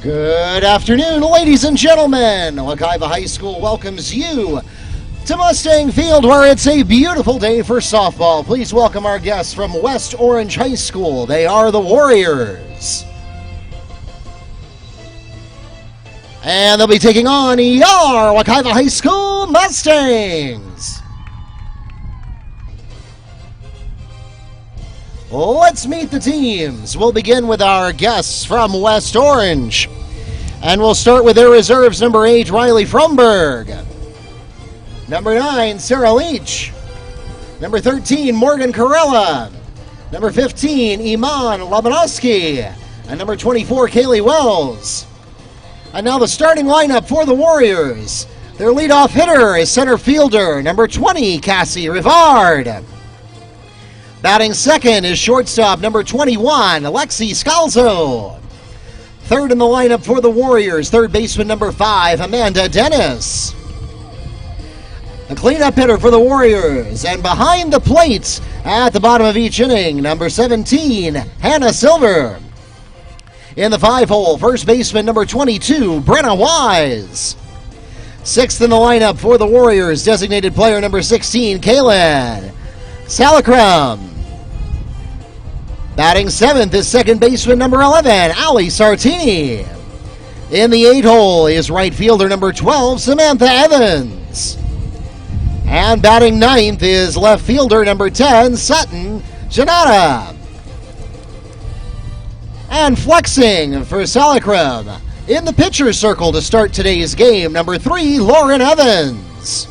Good afternoon, ladies and gentlemen. Wekiva High School welcomes you to Mustang Field, where it's a beautiful day for softball. Please welcome our guests from West Orange High School. They are the Warriors. And they'll be taking on your Wekiva High School Mustangs. Let's meet the teams. We'll begin with our guests from West Orange. And we'll start with their reserves. Number 8, Riley Fromberg. Number 9, Sarah Leach. Number 13, Morgan Corella. Number 15, Iman Labanowski. And number 24, Kaylee Wells. And now the starting lineup for the Warriors. Their leadoff hitter is center fielder, number 20, Cassie Rivard. Batting second is shortstop, number 21, Alexi Scalzo. Third in the lineup for the Warriors, third baseman, number 5, Amanda Dennis. The cleanup hitter for the Warriors, and behind the plate at the bottom of each inning, number 17, Hannah Silver. In the 5-hole, first baseman, number 22, Brenna Wise. Sixth in the lineup for the Warriors, designated player number 16, Kaylin Salakram. Batting seventh is second baseman number 11, Ali Sartini. In the 8-hole is right fielder number 12, Samantha Evans. And batting ninth is left fielder number 10, Sutton Janata. And flexing for Salakram in the pitcher's circle to start today's game, number 3, Lauren Evans.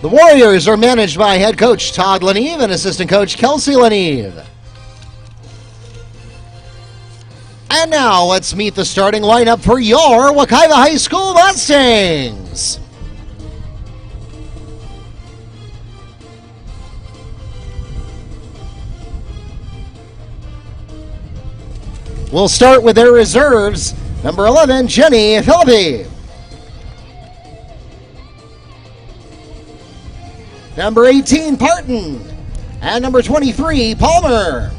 The Warriors are managed by head coach Todd Leneve and assistant coach Kelsey Leneve. And now let's meet the starting lineup for your Wekiva High School Mustangs. We'll start with their reserves. Number 11, Jenny Philippi. Number 18, Parton. And number 23, Palmer.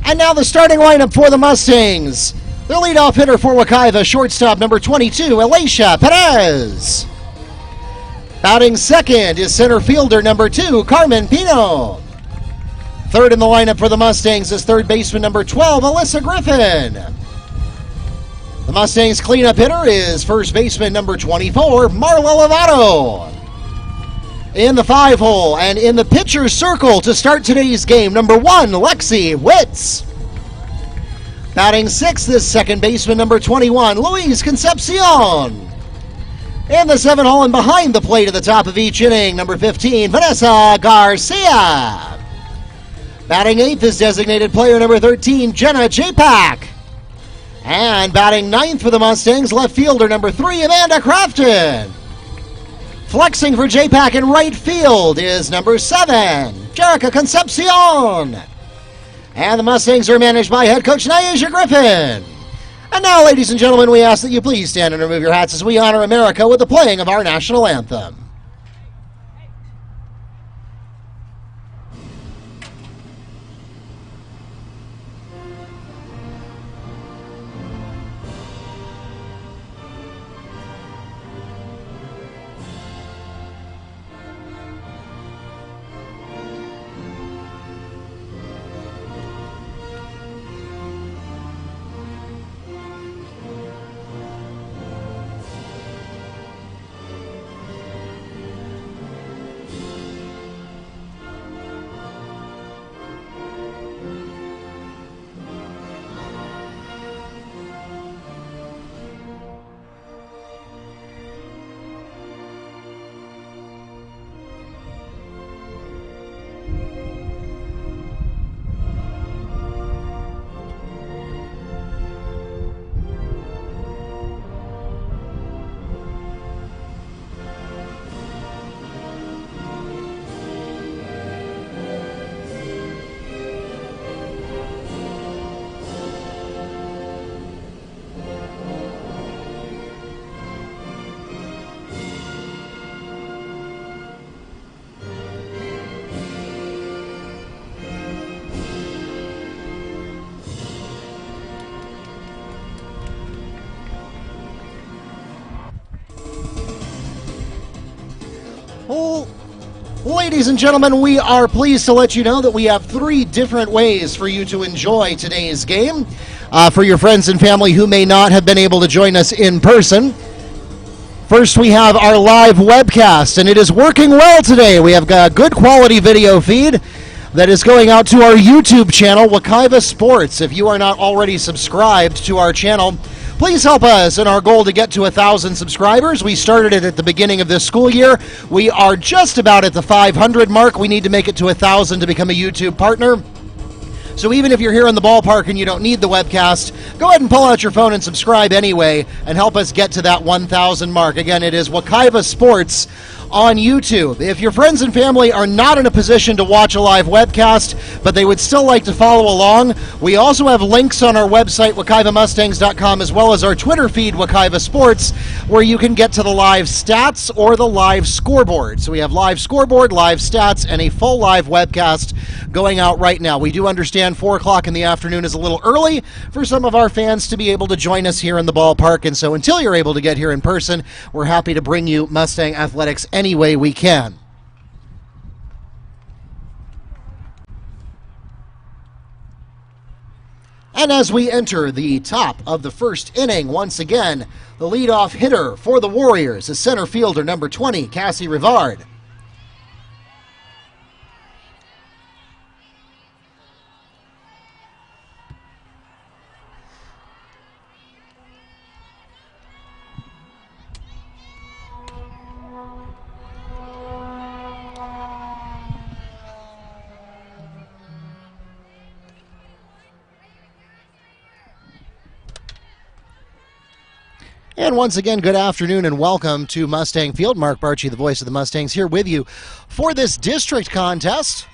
And now the starting lineup for the Mustangs. Their leadoff hitter for Wekiva, shortstop, number 22, Alicia Perez. Batting second is center fielder, number 2, Carmen Pino. Third in the lineup for the Mustangs is third baseman, number 12, Alyssa Griffin. The Mustangs cleanup hitter is first baseman, number 24, Marla Lovato. In the 5-hole and in the pitcher's circle to start today's game, number 1, Lexi Witz. Batting sixth is second baseman, number 21, Luis Concepcion. In the 7-hole and behind the plate at the top of each inning, number 15, Vanessa Garcia. Batting eighth is designated player number 13, Jenna Japak. And batting ninth for the Mustangs, left fielder number 3, Amanda Crafton. Flexing for Japak in right field is number 7, Jerica Concepcion. And the Mustangs are managed by head coach Nyasha Griffin. And now, ladies and gentlemen, we ask that you please stand and remove your hats as we honor America with the playing of our national anthem. Ladies and gentlemen, we are pleased to let you know that we have 3 different ways for you to enjoy today's game. For your friends and family who may not have been able to join us in person, first we have our live webcast, and it is working well today. We have a good quality video feed that is going out to our YouTube channel, Wekiva Sports. If you are not already subscribed to our channel, please help us in our goal to get to 1,000 subscribers. We started it at the beginning of this school year. We are just about at the 500 mark. We need to make it to 1,000 to become a YouTube partner. So even if you're here in the ballpark and you don't need the webcast, go ahead and pull out your phone and subscribe anyway and help us get to that 1,000 mark. Again, it is Wekiva Sports on YouTube. If your friends and family are not in a position to watch a live webcast, but they would still like to follow along, we also have links on our website, WekivaMustangs.com, as well as our Twitter feed, Wekiva Sports, where you can get to the live stats or the live scoreboard. So we have live scoreboard, live stats, and a full live webcast going out right now. We do understand 4 o'clock in the afternoon is a little early for some of our fans to be able to join us here in the ballpark, and so until you're able to get here in person, we're happy to bring you Mustang Athletics any way we can. And as we enter the top of the first inning, once again, the leadoff hitter for the Warriors is center fielder number 20, Cassie Rivard. And once again, good afternoon and welcome to Mustang Field. Mark Barchi, the voice of the Mustangs, here with you for this district contest.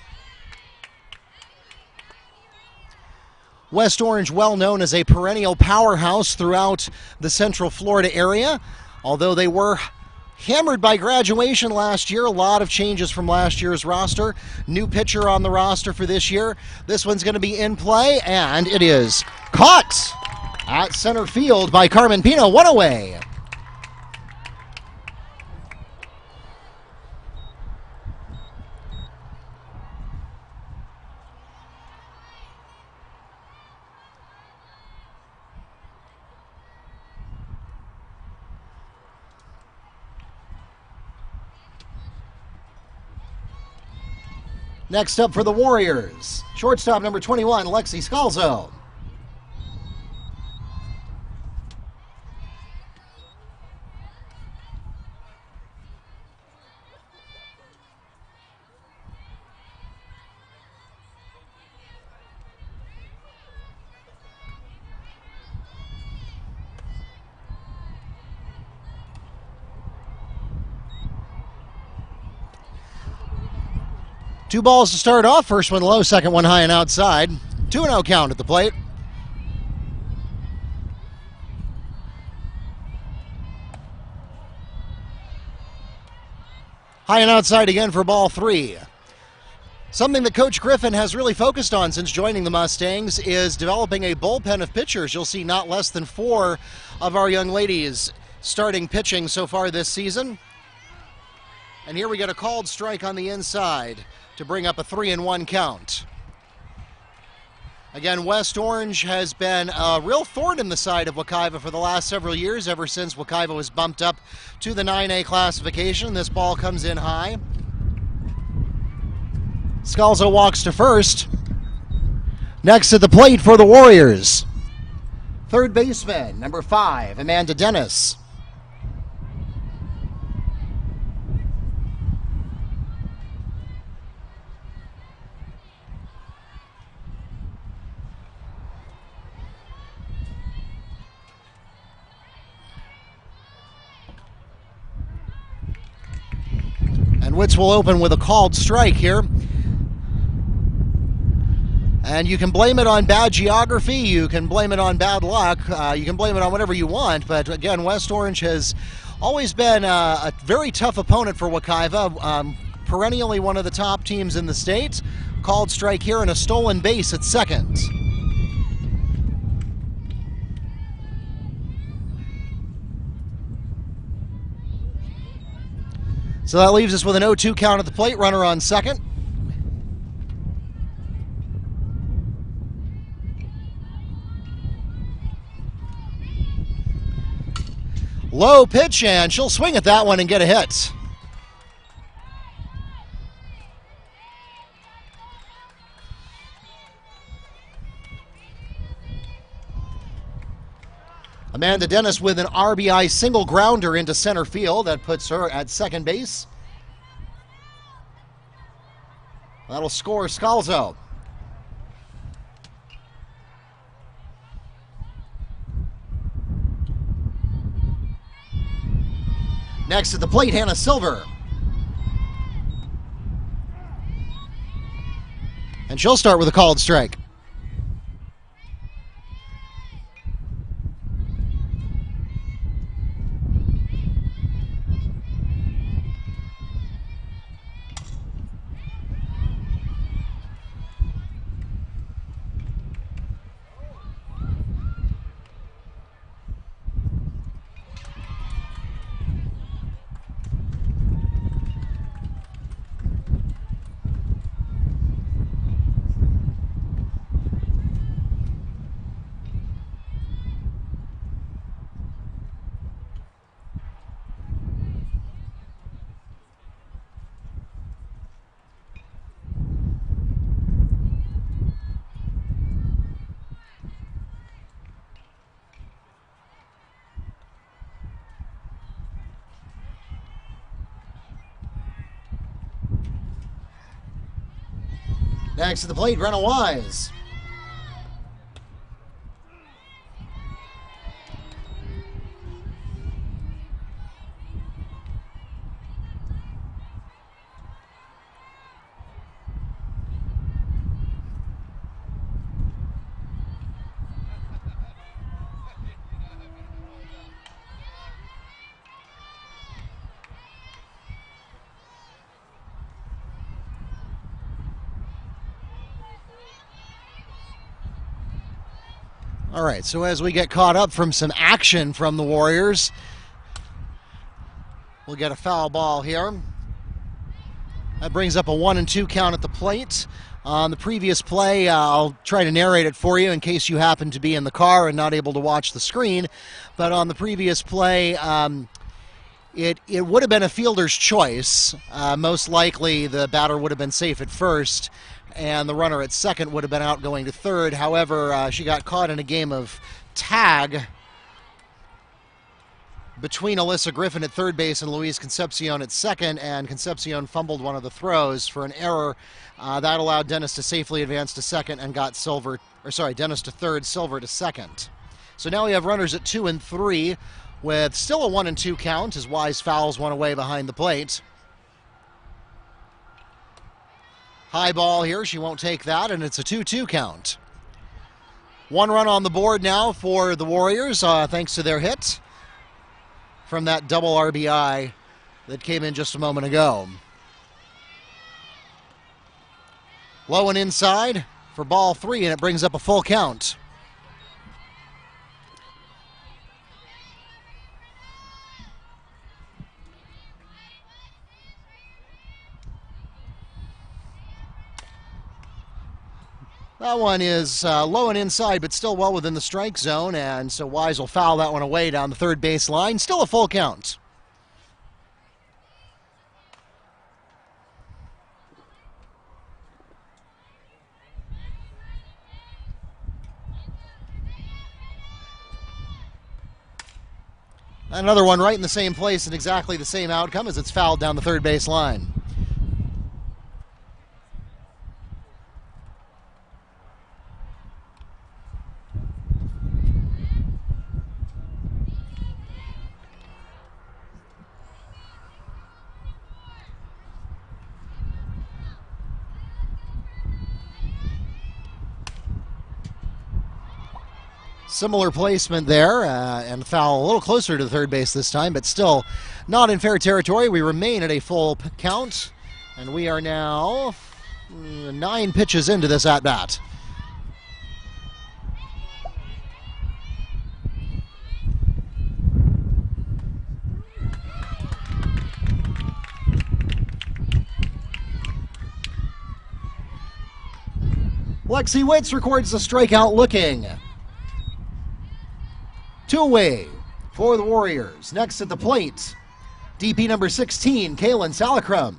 West Orange, well known as a perennial powerhouse throughout the Central Florida area. Although they were hammered by graduation last year, a lot of changes from last year's roster. New pitcher on the roster for this year. This one's going to be in play, and it is caught at center field by Carmen Pino, one away. Next up for the Warriors, shortstop number 21, Lexi Scalzo. Two balls to start off. First one low, second one high and outside. 2-0 count at the plate. High and outside again for ball 3. Something that Coach Griffin has really focused on since joining the Mustangs is developing a bullpen of pitchers. You'll see not less than 4 of our young ladies starting pitching so far this season. And here we get a called strike on the inside to bring up a 3-1 count. Again, West Orange has been a real thorn in the side of Wekiva for the last several years, ever since Wekiva was bumped up to the 9A classification. This ball comes in high. Scalzo walks to first. Next at the plate for the Warriors, third baseman, number 5, Amanda Dennis. And Witz will open with a called strike here. And you can blame it on bad geography, you can blame it on bad luck, you can blame it on whatever you want, but again, West Orange has always been a very tough opponent for Wekiva, perennially one of the top teams in the state. Called strike here and a stolen base at second. So that leaves us with an 0-2 count at the plate, runner on second. Low pitch, and she'll swing at that one and get a hit. Amanda Dennis with an RBI single grounder into center field. That puts her at second base. That'll score Scalzo. Next at the plate, Hannah Silver. And she'll start with a called strike. Next to the plate, Brenna Wise. All right, so as we get caught up from some action from the Warriors, we'll get a foul ball here. That brings up a 1-2 count at the plate. On the previous play, I'll try to narrate it for you in case you happen to be in the car and not able to watch the screen. But on the previous play, it would have been a fielder's choice. Most likely the batter would have been safe at first, and the runner at second would have been out going to third. However, she got caught in a game of tag between Alyssa Griffin at third base and Louise Concepcion at second, and Concepcion fumbled one of the throws for an error. That allowed Dennis to safely advance to second and got Dennis to third, Silver to second. So now we have runners at 2 and 3 with still a 1-2 count as Wise fouls one away behind the plate. High ball here, she won't take that, and it's a 2-2 count. 1 run on the board now for the Warriors, thanks to their hit from that double RBI that came in just a moment ago. Low and inside for ball 3, and it brings up a full count. That one is low and inside, but still well within the strike zone, and so Wise will foul that one away down the third base line. Still a full count. Another one right in the same place and exactly the same outcome as it's fouled down the third base line. Similar placement there, and foul a little closer to the third base this time, but still not in fair territory. We remain at a full count, and we are now 9 pitches into this at-bat. Lexi Witz records the strikeout looking. 2 away for the Warriors. Next at the plate, DP number 16, Kaylin Salacrum.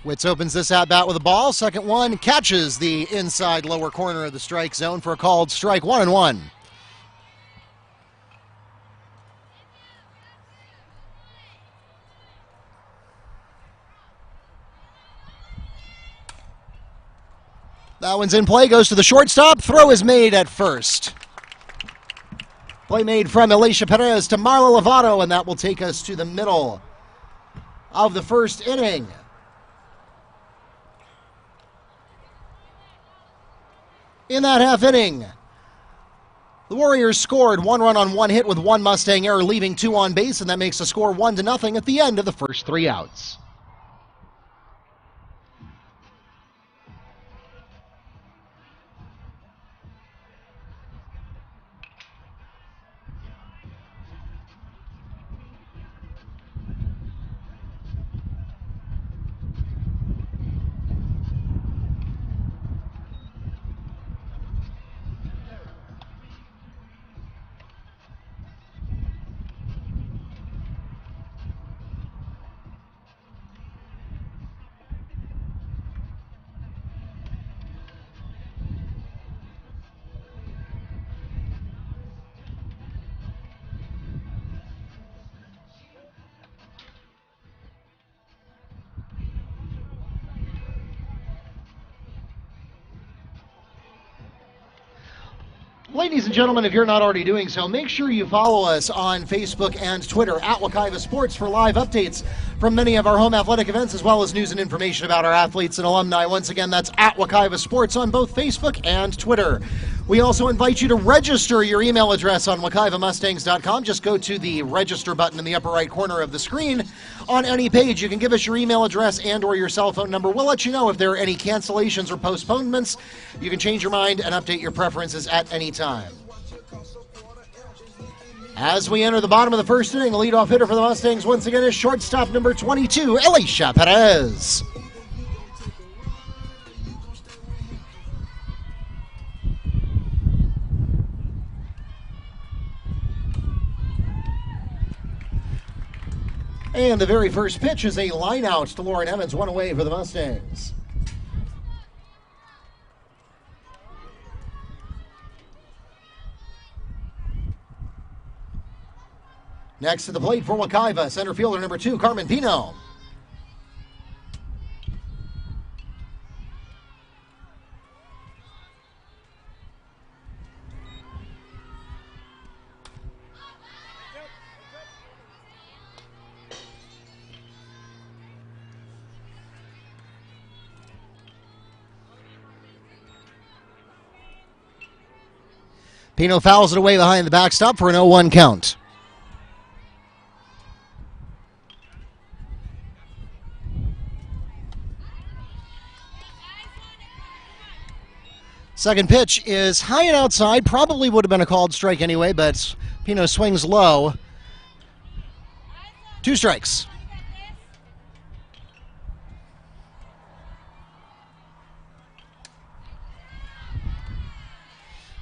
Witz opens this at-bat with a ball. Second one catches the inside lower corner of the strike zone for a called strike. 1-1. That one's in play, goes to the shortstop. Throw is made at first. Play made from Alicia Perez to Marla Lovato, and that will take us to the middle of the first inning. In that half inning, the Warriors scored 1 run on 1 hit with 1 Mustang error, leaving 2 on base, and that makes the score 1-0 at the end of the first 3 outs. Ladies and gentlemen, if you're not already doing so, make sure you follow us on Facebook and Twitter at Wekiva Sports for live updates from many of our home athletic events, as well as news and information about our athletes and alumni. Once again, that's at Wekiva Sports on both Facebook and Twitter. We also invite you to register your email address on WekivaMustangs.com. Just go to the register button in the upper right corner of the screen. On any page, you can give us your email address and or your cell phone number. We'll let you know if there are any cancellations or postponements. You can change your mind and update your preferences at any time. As we enter the bottom of the first inning, the leadoff hitter for the Mustangs once again is shortstop number 22, Alicia Perez. And the very first pitch is a line out to Lauren Evans, 1 away for the Mustangs. Next to the plate for Wekiva, center fielder number 2, Carmen Pino. Pino fouls it away behind the backstop for an 0-1 count. Second pitch is high and outside. Probably would have been a called strike anyway, but Pino swings low. 2 strikes.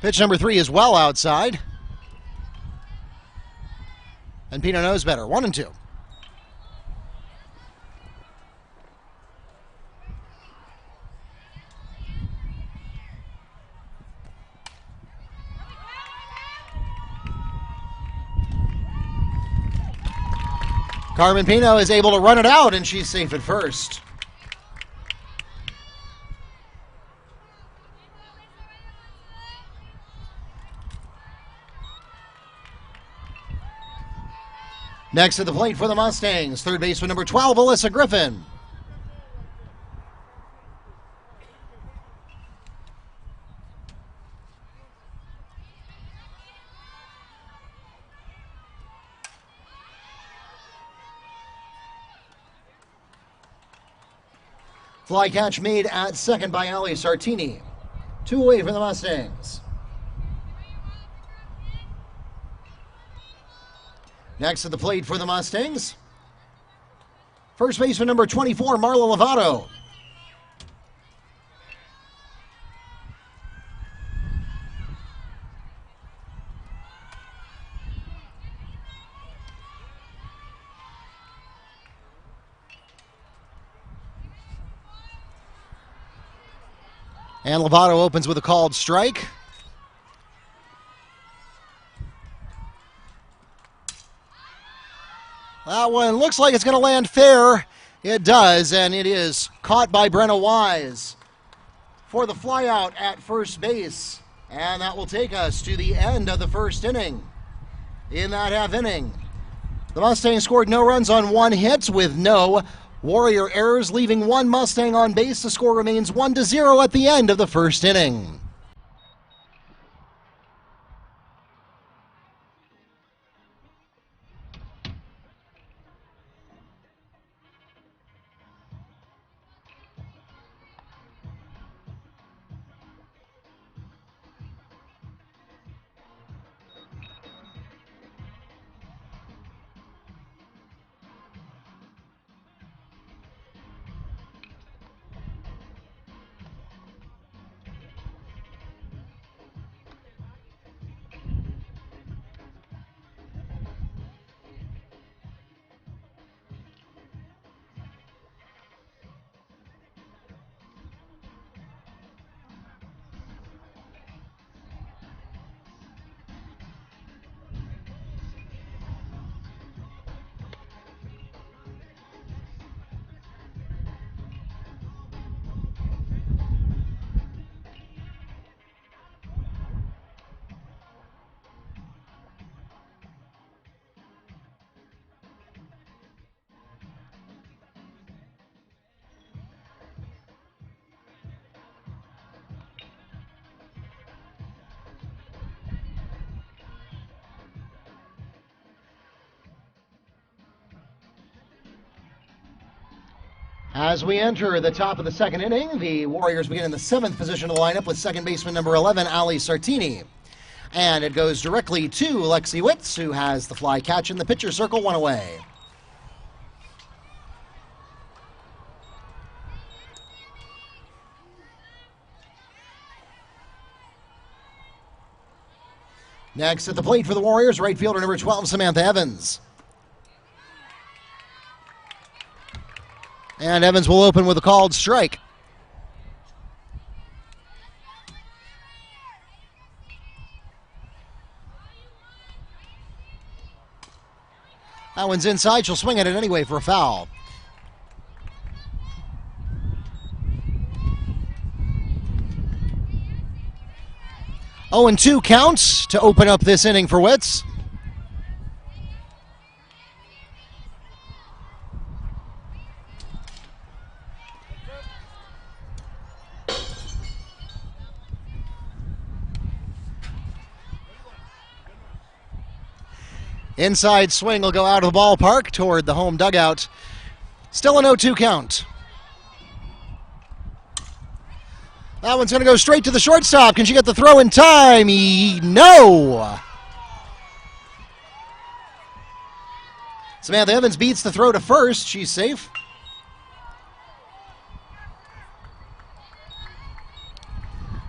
Pitch number 3 is well outside. And Pino knows better. 1-2. Carmen Pino is able to run it out, and she's safe at first. Next to the plate for the Mustangs, third baseman number 12, Alyssa Griffin. Fly catch made at second by Ali Sartini. 2 away for the Mustangs. Next at the plate for the Mustangs, first baseman number 24, Marlon Lovato. And Lovato opens with a called strike. That one looks like it's going to land fair. It does, and it is caught by Brenna Wise for the flyout at first base. And that will take us to the end of the first inning. In that half inning, the Mustangs scored no runs on 1 hit with no Warrior errors, leaving 1 Mustang on base. The score remains 1-0 at the end of the first inning. As we enter the top of the second inning, the Warriors begin in the 7th position of the lineup with second baseman number 11, Ali Sartini. And it goes directly to Lexi Witz, who has the fly catch in the pitcher circle, 1 away. Next at the plate for the Warriors, right fielder number 12, Samantha Evans. And Evans will open with a called strike. That one's inside. She'll swing at it anyway for a foul. Oh, and 2 counts to open up this inning for Witz. Inside swing will go out of the ballpark toward the home dugout. Still an 0-2 count. That one's going to go straight to the shortstop. Can she get the throw in time? No! Samantha Evans beats the throw to first. She's safe.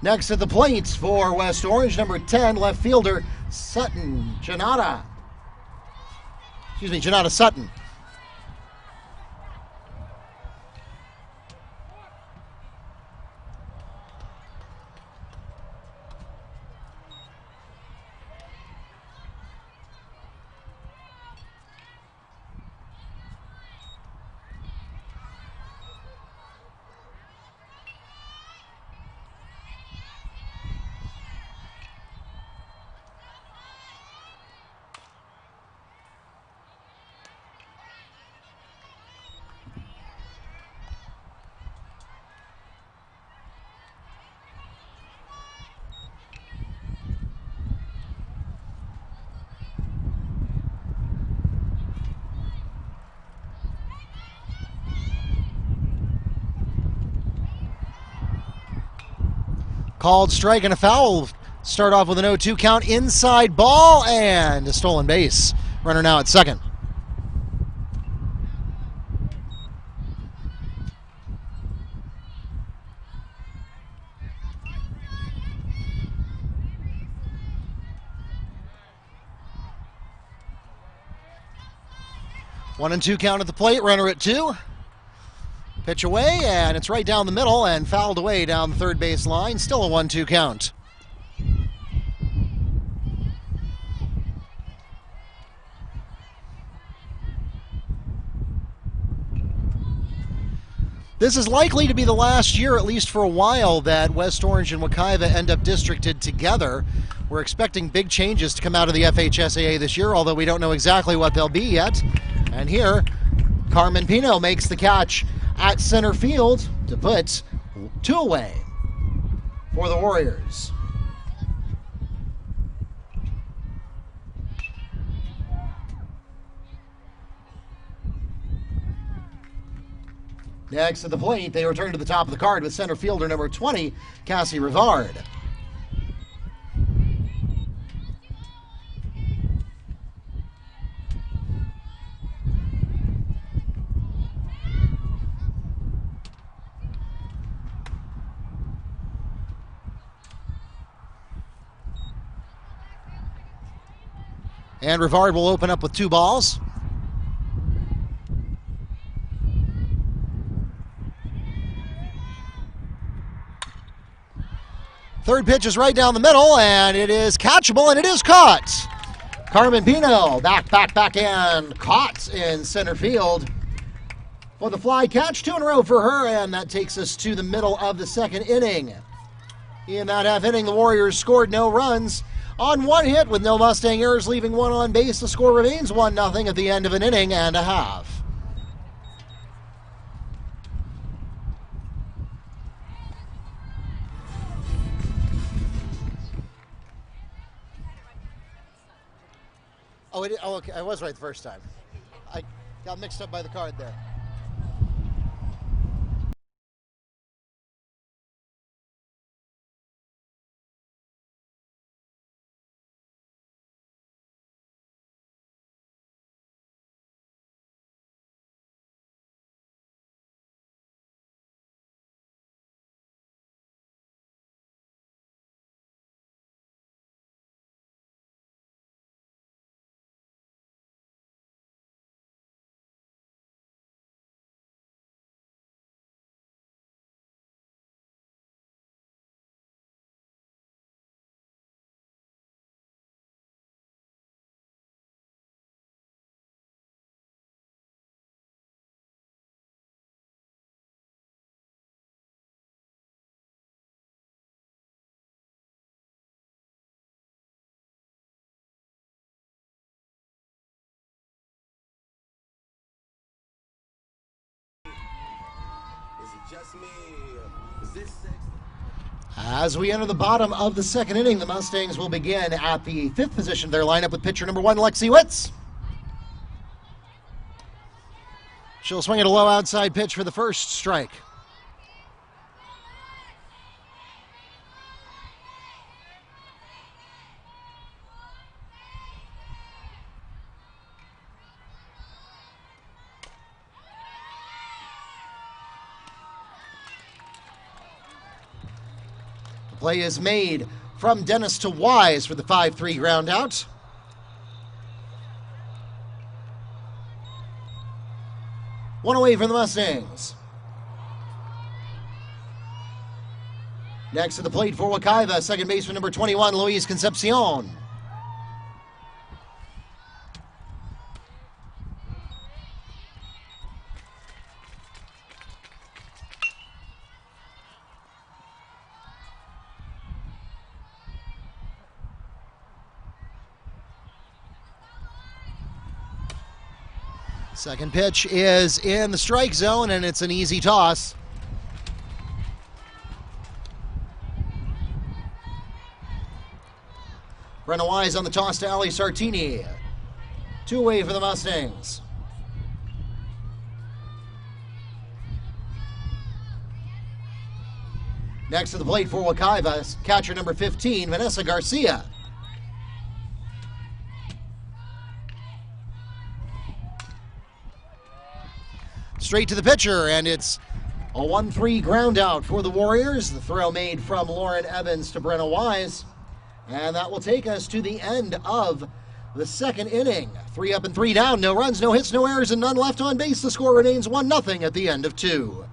Next at the plate for West Orange, number 10, left fielder Sutton Janata. Janata Sutton. called strike and a foul. Start off with an 0-2 count, inside ball, and a stolen base. Runner now at second. One and two count at the plate, runner at two. Pitch away, and it's right down the middle and fouled away down the third base line. Still a 1-2 count. This is likely to be the last year, at least for a while, that West Orange and Wekiva end up districted together. We're expecting big changes to come out of the FHSAA this year, although we don't know exactly what they'll be yet. And here, Carmen Pino makes the catch at center field to put two away for the Warriors. Next at the plate, they return to the top of the card with center fielder number 20, Cassie Rivard. And Rivard will open up with two balls. Third pitch is right down the middle, and it is catchable, and it is caught. Carmen Pino back in, caught in center field for the fly catch. 2 in a row for her, and that takes us to the middle of the second inning. In that half inning, the Warriors scored no runs on one hit with no Mustang errors, leaving one on base. The score remains 1-0 at the end of an inning and a half. Oh, okay. I was right the first time. I got mixed up by the card there. Just me. Is this sex? As we enter the bottom of the second inning, the Mustangs will begin at the fifth position of their lineup with pitcher number 1, Lexi Witz. She'll swing at a low outside pitch for the first strike. Play is made from Dennis to Wise for the 5-3 ground out. One away from the Mustangs. Next to the plate for Wekiva, second baseman number 21, Luis Concepcion. Second pitch is in the strike zone, and it's an easy toss. Brenna Wise on the toss to Ali Sartini. 2 away for the Mustangs. Next to the plate for Wekiva is catcher number 15, Vanessa Garcia. Straight to the pitcher, and it's a 1-3 ground out for the Warriors. The throw made from Lauren Evans to Brenna Wise. And that will take us to the end of the second inning. 3 up and 3 down, no runs, no hits, no errors, and none left on base. The score remains 1-0 at the end of 2.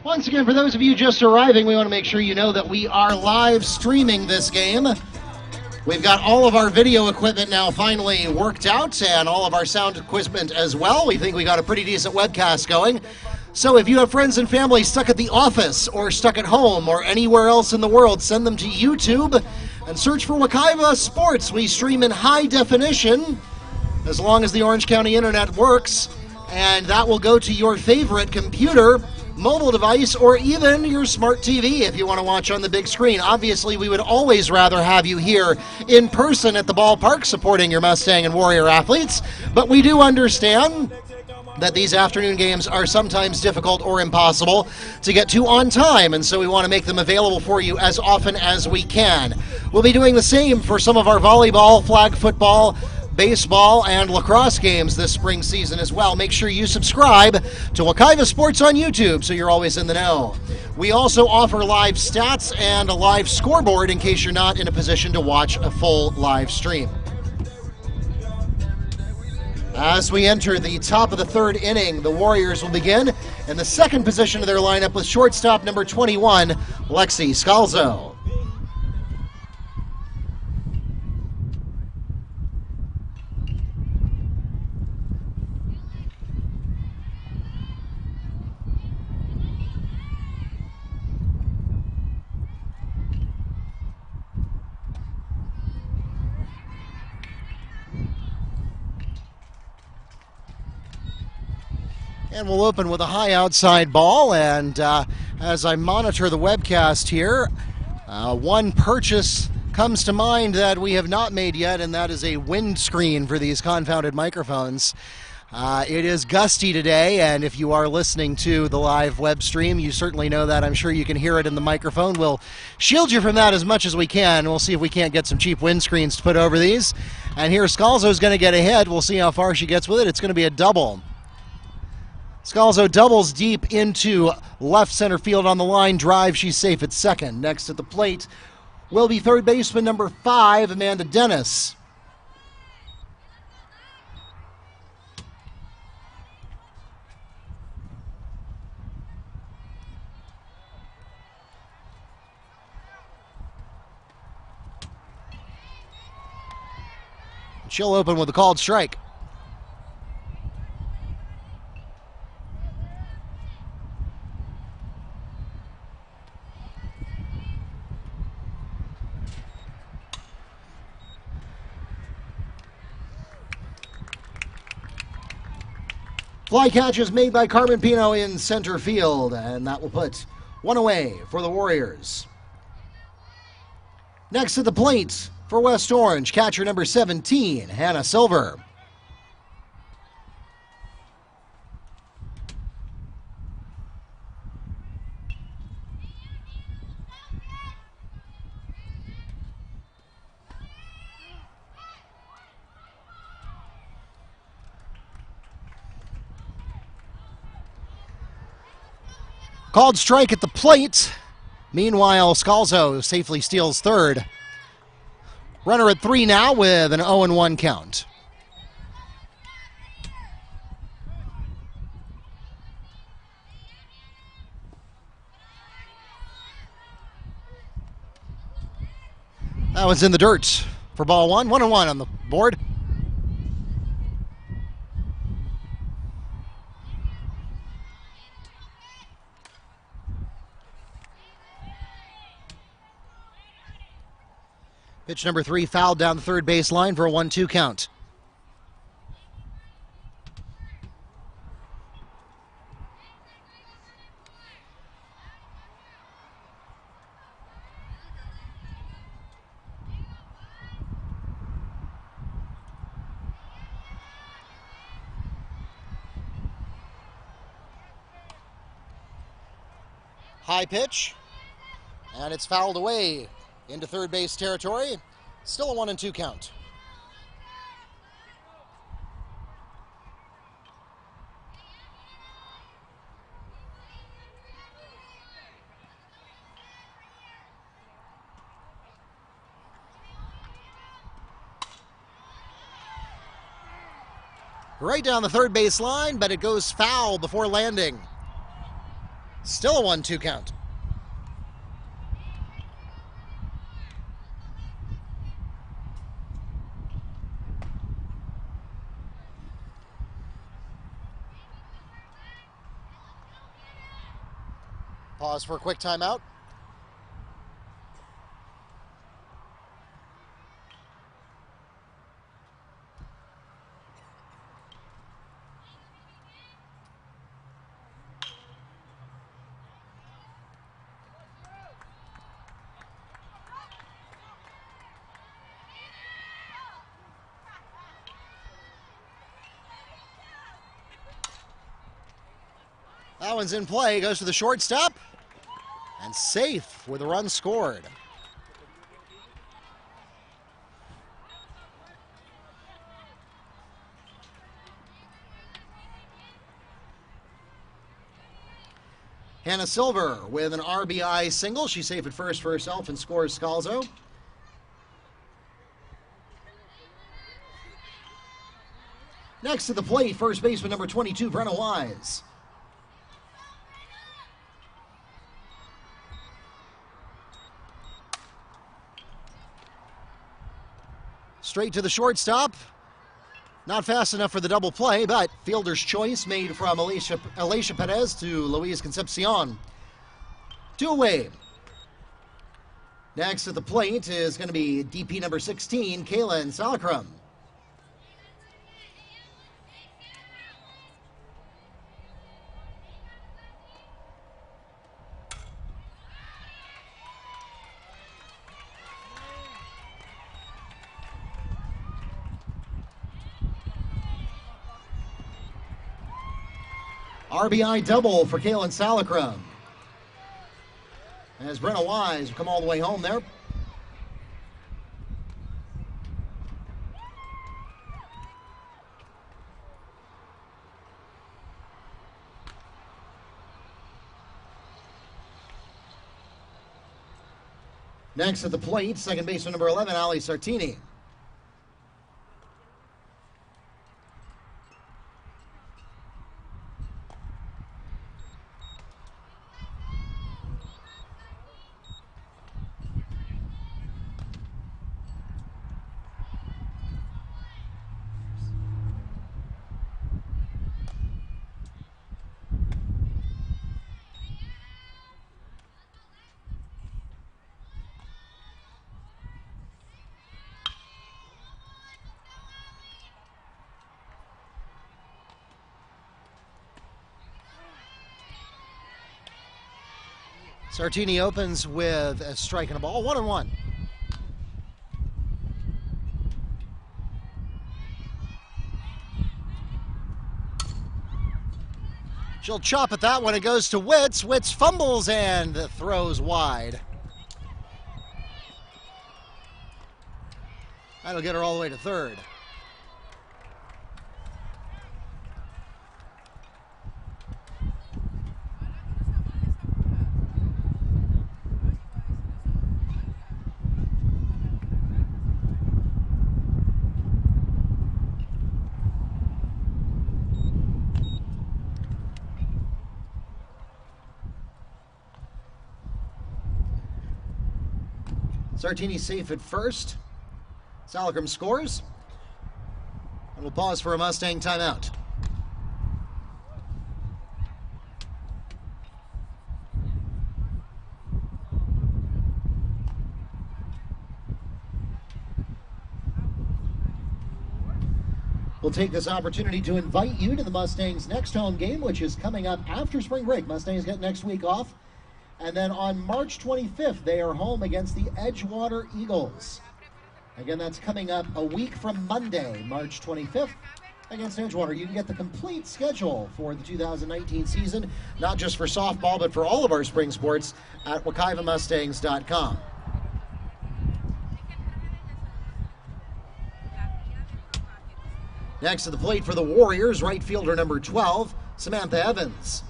Once again, for those of you just arriving, we want to make sure you know that we are live streaming this game. We've got all of our video equipment now finally worked out, and all of our sound equipment as well. We think we got a pretty decent webcast going. So if you have friends and family stuck at the office or stuck at home or anywhere else in the world, send them to YouTube and search for Wekiva Sports. We stream in high definition as long as the Orange County internet works, and that will go to your favorite computer, mobile device, or even your smart TV if you want to watch on the big screen. Obviously, we would always rather have you here in person at the ballpark supporting your Mustang and Warrior athletes, but we do understand that these afternoon games are sometimes difficult or impossible to get to on time, and so we want to make them available for you as often as we can. We'll be doing the same for some of our volleyball, flag football, baseball, and lacrosse games this spring season as well. Make sure you subscribe to Wekiva Sports on YouTube so you're always in the know. We also offer live stats and a live scoreboard in case you're not in a position to watch a full live stream. As we enter the top of the third inning, the Warriors will begin in the second position of their lineup with shortstop number 21, Lexi Scalzo. And we'll open with a high outside ball, and as I monitor the webcast here, one purchase comes to mind that we have not made yet, and that is a windscreen for these confounded microphones. It is gusty today, and if you are listening to the live web stream, you certainly know that. I'm sure you can hear it in the microphone. We'll shield you from that as much as we can. We'll see if we can't get some cheap windscreens to put over these. And here Scalzo's going to get ahead. We'll see how far she gets with it. It's going to be a double. Scalzo doubles deep into left center field on the line drive. She's safe at second. Next at the plate will be third baseman number 5, Amanda Dennis. She'll open with a called strike. Fly catch is made by Carmen Pino in center field, and that will put one away for the Warriors. Next at the plate for West Orange, catcher number 17, Hannah Silver. Called strike at the plate. Meanwhile, Scalzo safely steals third. Runner at 3 now with an 0-1 count. That was in the dirt for ball 1. 1-1 on the board. Pitch number 3 fouled down the third base line for a 1-2 count. High pitch, and it's fouled away into third base territory. Still a 1-2 count. Right down the third base line, but it goes foul before landing. Still a 1-2 count. Pause for a quick timeout. That one's in play, goes to the shortstop, and safe with a run scored. Hannah Silver with an RBI single. She's safe at first for herself and scores Scalzo. Next to the plate, first baseman number 22, Brenna Wise. Straight to the shortstop. Not fast enough for the double play, but fielder's choice made from Alicia Perez to Luis Concepcion. 2 away. Next at the plate is going to be DP number 16, Kaylin Salakrum. RBI double for Kaylin Salakrum. As Brenna Wise come all the way home there. Next at the plate, second baseman number 11, Ali Sartini. Sartini opens with a strike and a ball, 1-1. She'll chop at that one. It goes to Witz. Witz fumbles and throws wide. That'll get her all the way to third. Sartini safe at first. Salakrum scores. And we'll pause for a Mustang timeout. We'll take this opportunity to invite you to the Mustangs' next home game, which is coming up after spring break. Mustangs get next week off. And then on March 25th, they are home against the Edgewater Eagles. Again, that's coming up a week from Monday, March 25th, against Edgewater. You can get the complete schedule for the 2019 season, not just for softball, but for all of our spring sports at WekivaMustangs.com. Next to the plate for the Warriors, right fielder number 12, Samantha Evans.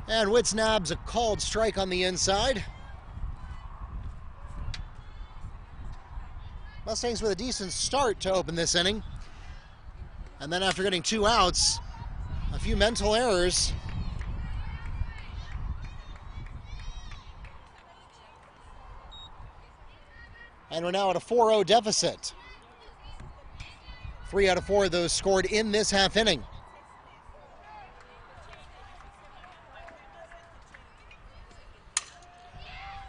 And Witt nabs a called strike on the inside. Mustangs with a decent start to open this inning. And then after getting 2 outs, a few mental errors. And we're now at a 4-0 deficit. 3 out of 4 of those scored in this half inning.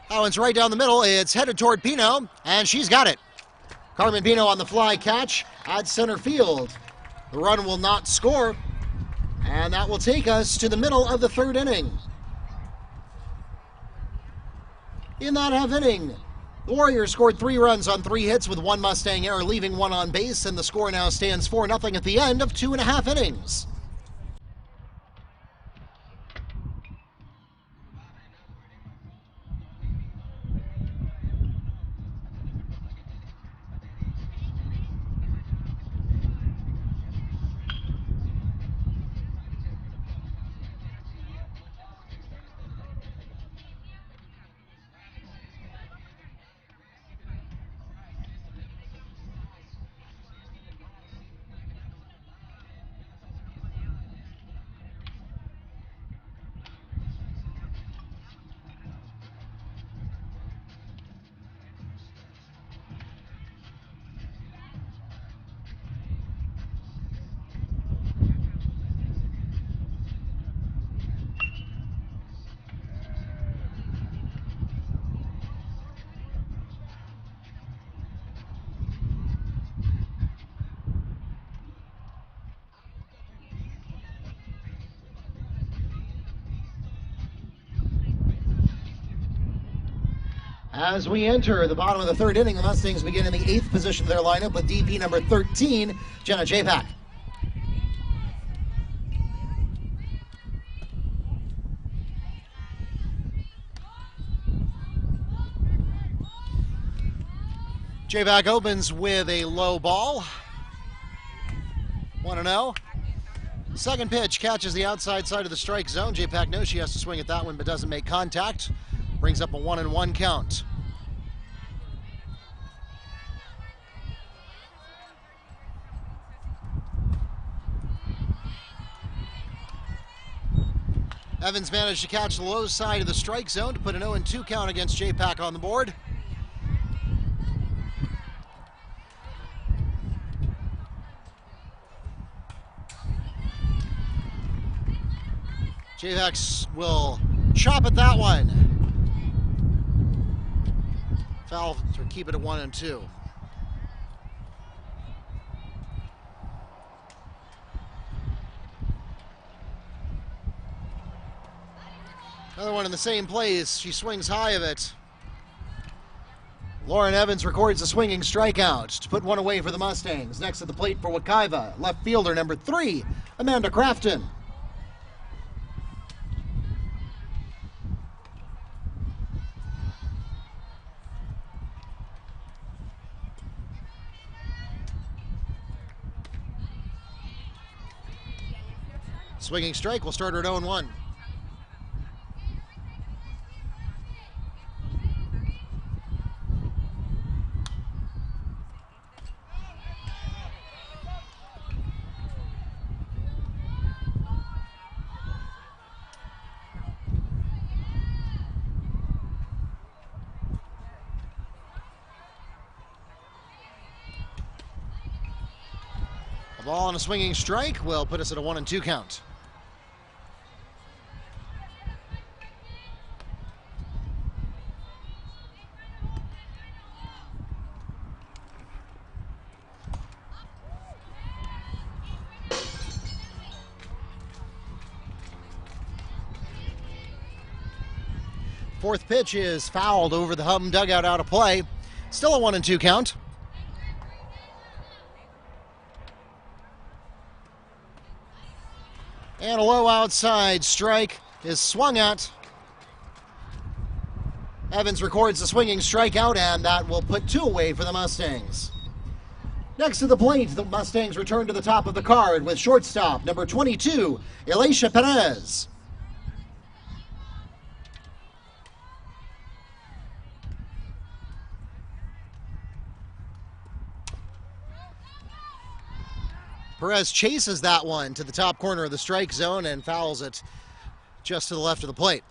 That one's right down the middle. It's headed toward Pino, and she's got it. Carmen Pino on the fly catch at center field. The run will not score, and that will take us to the middle of the 3rd inning. In that half inning, the Warriors scored 3 runs on 3 hits with 1 Mustang error, leaving 1 on base, and the score now stands 4-0 at the end of 2.5 innings. As we enter the bottom of the 3rd inning, the Mustangs begin in the 8th position of their lineup with DP number 13, Jenna Japak. Japak opens with a low ball. 1-0. Second pitch catches the outside side of the strike zone. Japak knows she has to swing at that one, but doesn't make contact. Brings up a 1-1 count. Evans managed to catch the low side of the strike zone to put an 0-2 count against Japak on the board. Japak will chop at that one. Foul to keep it at 1-2. Another one in the same place. She swings high of it. Lauren Evans records a swinging strikeout to put 1 away for the Mustangs. Next at the plate for Wekiva, left fielder number 3, Amanda Crafton. Swinging strike will start her at 0-1. A ball and a swinging strike will put us at a 1-2 count. Fourth pitch is fouled over the home dugout, out of play. Still a 1-2 count. And a low outside strike is swung at. Evans records the swinging strikeout, and that will put 2 away for the Mustangs. Next to the plate, the Mustangs return to the top of the card with shortstop number 22, Elisha Perez. Perez chases that one to the top corner of the strike zone and fouls it just to the left of the plate.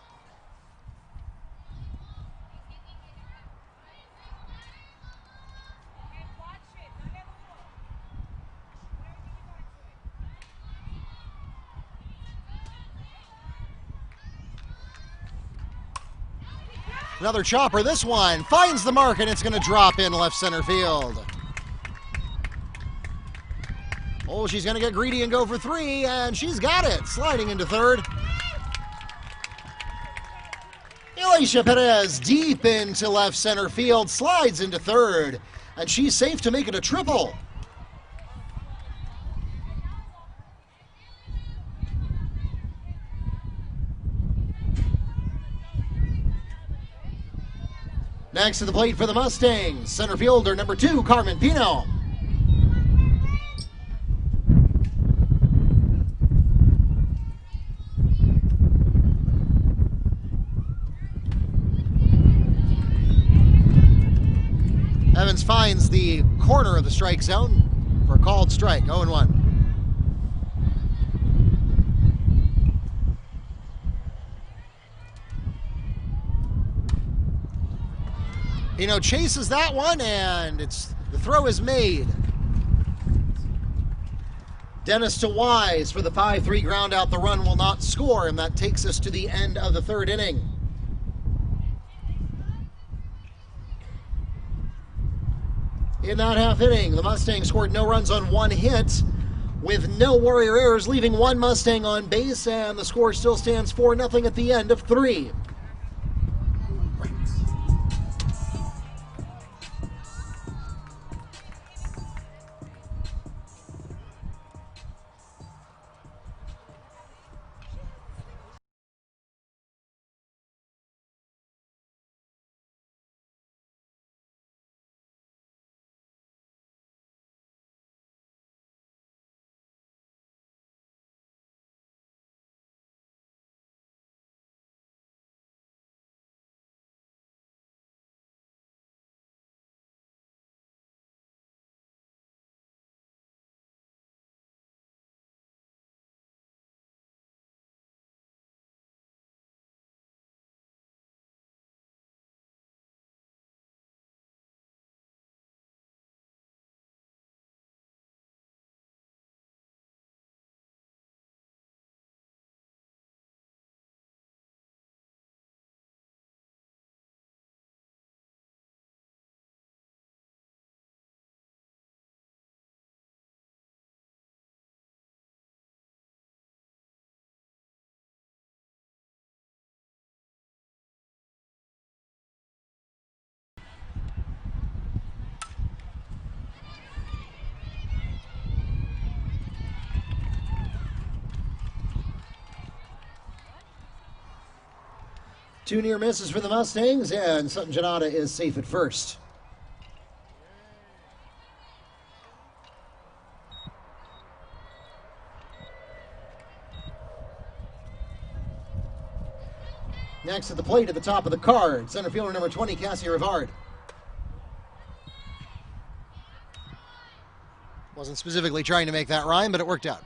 Another chopper. This one finds the mark, and it's going to drop in left center field. Oh, she's going to get greedy and go for 3, and she's got it. Sliding into third. Elisha Perez deep into left center field, slides into third, and she's safe to make it a triple. Next to the plate for the Mustangs, center fielder number 2, Carmen Pino. Evans finds the corner of the strike zone for a called strike, 0-1. Pino chases that one, and the throw is made. Dennis to Wise for the 5-3 ground out. The run will not score, and that takes us to the end of the third inning. In that half inning, the Mustangs scored no runs on 1 hit, with no Warrior errors, leaving 1 Mustang on base, and the score still stands 4-0 at the end of 3. Two near misses for the Mustangs, and Sutton Janata is safe at first. Next at the plate at the top of the card, center fielder number 20, Cassie Rivard. Wasn't specifically trying to make that rhyme, but it worked out.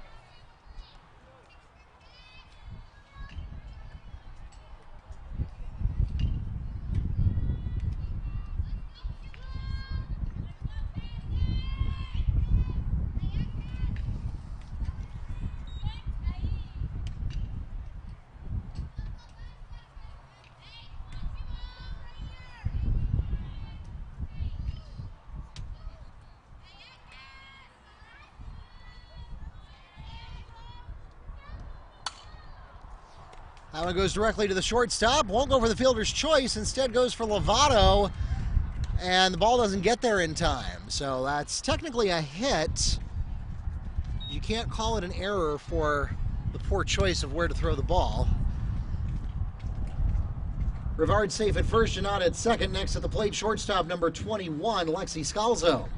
That one goes directly to the shortstop. Won't go for the fielder's choice. Instead goes for Lovato. And the ball doesn't get there in time. So that's technically a hit. You can't call it an error for the poor choice of where to throw the ball. Rivard safe at first and not at second. Next at the plate, shortstop number 21, Lexi Scalzo.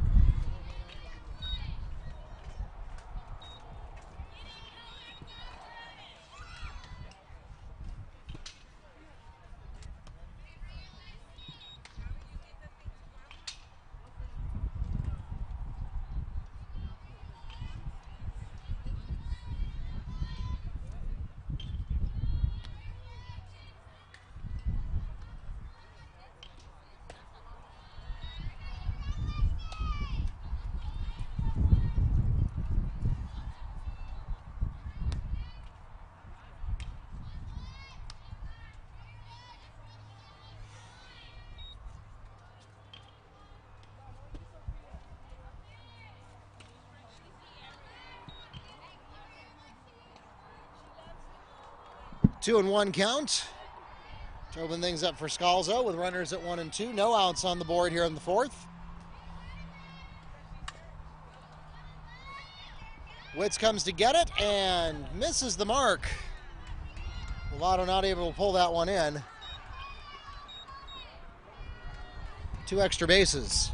Two and one count. To open things up for Scalzo with runners at 1 and 2. No outs on the board here in the fourth. Witz comes to get it and misses the mark. Lovato not able to pull that one in. 2 extra bases.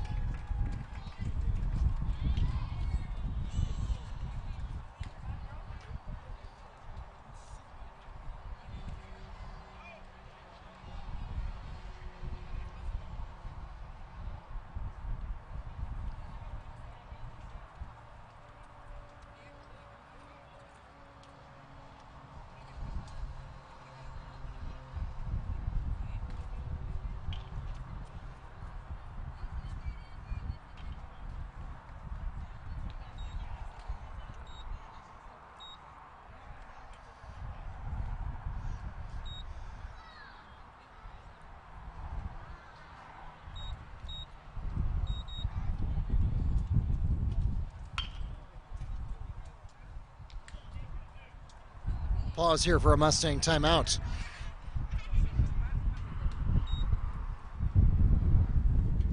Pause here for a Mustang timeout.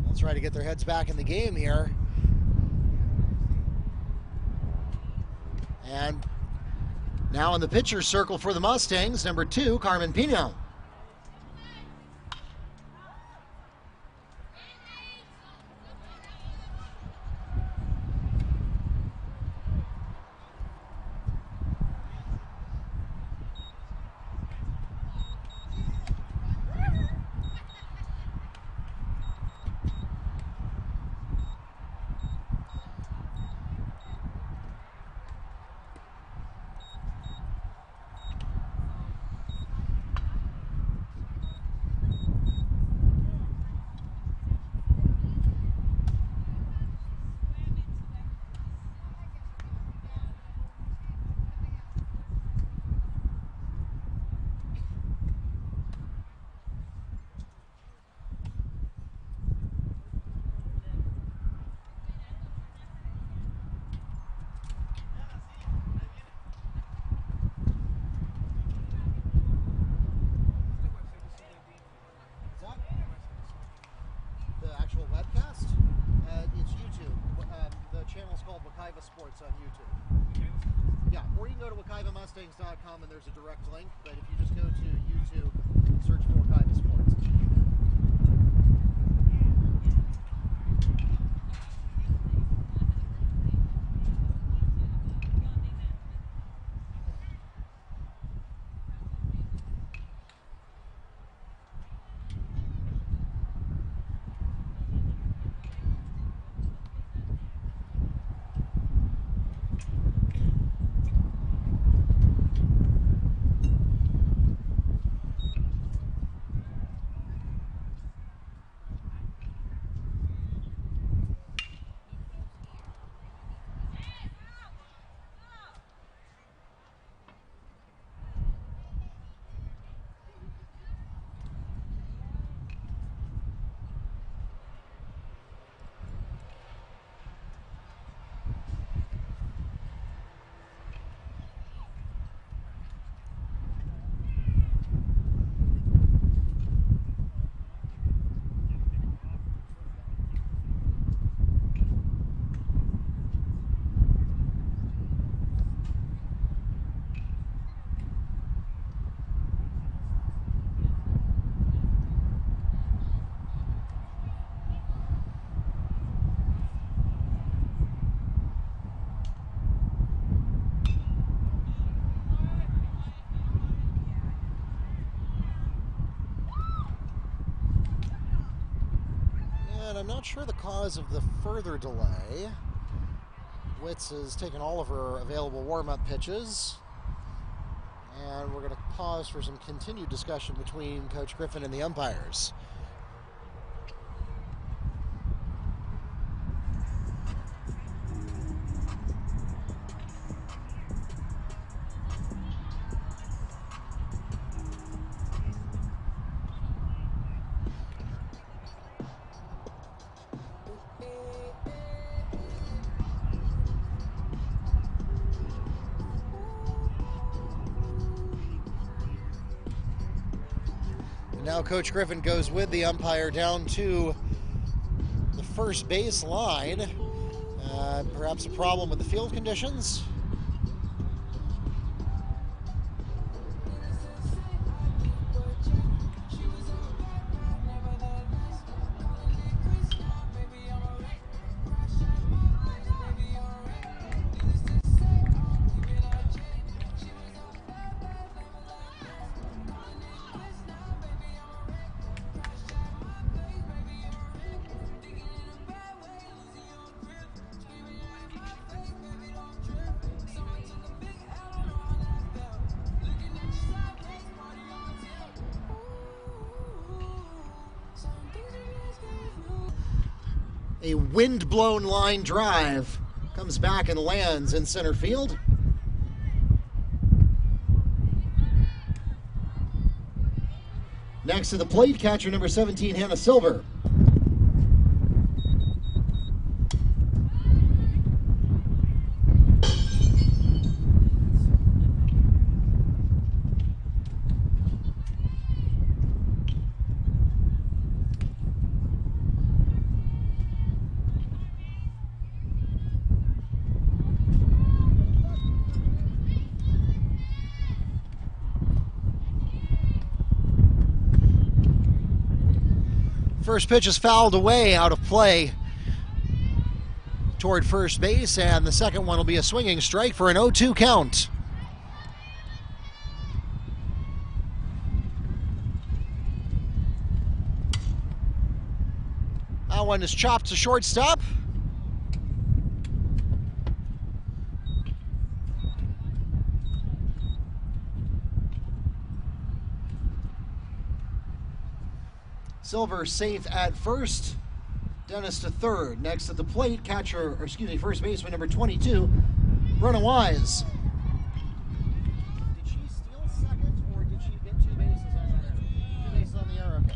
They'll try to get their heads back in the game here. And now in the pitcher's circle for the Mustangs, number 2, Carmen Pino. Webcast? It's YouTube. The channel's called Wekiva Sports on YouTube. Yeah, or you can go to WekivaMustangs.com and there's a direct link, but if you just go to YouTube and search for Wekiva Sports. And I'm not sure the cause of the further delay. Witz has taken all of her available warm-up pitches. And we're going to pause for some continued discussion between Coach Griffin and the umpires. Now Coach Griffin goes with the umpire down to the first base line. Perhaps a problem with the field conditions. A wind-blown line drive comes back and lands in center field. Next to the plate, catcher number 17, Hannah Silver. First pitch is fouled away out of play toward first base, and the second one will be a swinging strike for an 0-2 count. That one is chopped to shortstop. Silver safe at first. Dennis to third. Next at the plate, first baseman number 22, Brenna Wise. Did she steal second, or did she get two bases on that error? 2 bases on the error, okay.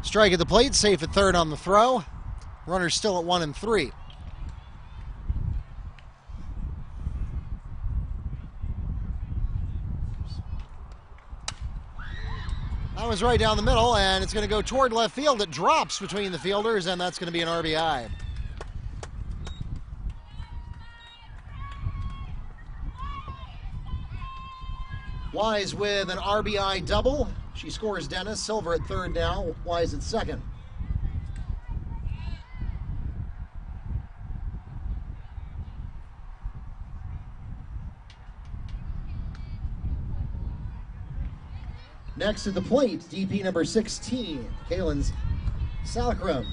Strike at the plate, safe at third on the throw. Runners still at 1 and 3. That was right down the middle, and it's going to go toward left field. It drops between the fielders, and that's going to be an RBI. Wise with an RBI double. She scores Dennis. Silver at third now. Wise at second. Next at the plate, DP number 16, Kalen's Salakram.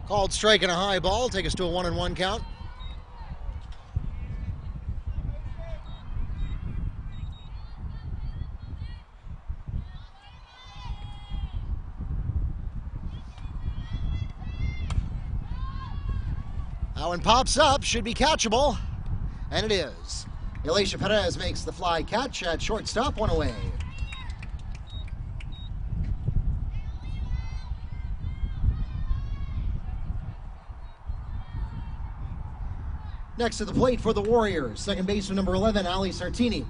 Called strike and a high ball, take us to a 1-1 count. That one pops up, should be catchable, and it is. Alicia Perez makes the fly catch at shortstop, one away. Next to the plate for the Warriors, second baseman number 11, Ali Sartini.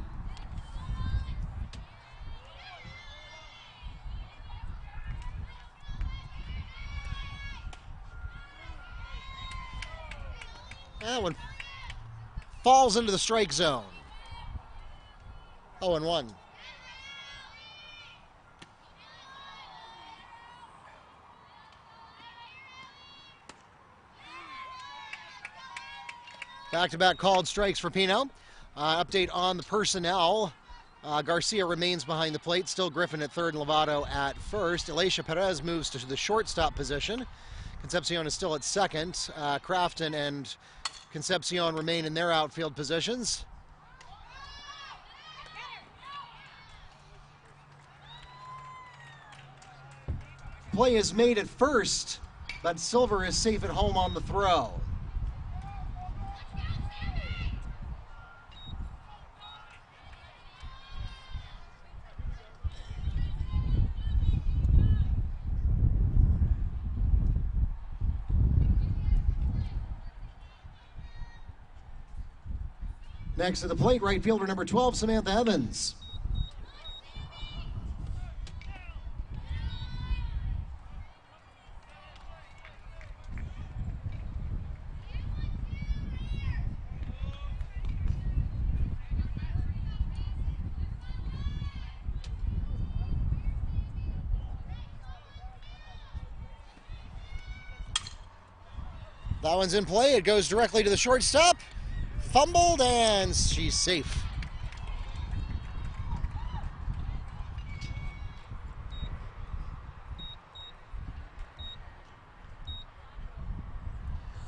That one falls into the strike zone. 0-1. Back-to-back called strikes for Pino. Update on the personnel. Garcia remains behind the plate. Still Griffin at third and Lovato at first. Alicia Perez moves to the shortstop position. Concepcion is still at second. Crafton and Concepcion remain in their outfield positions. Play is made at first, but Silver is safe at home on the throw. Next to the plate, right fielder number 12, Samantha Evans. That one's in play. It goes directly to the shortstop. Fumbled, and she's safe.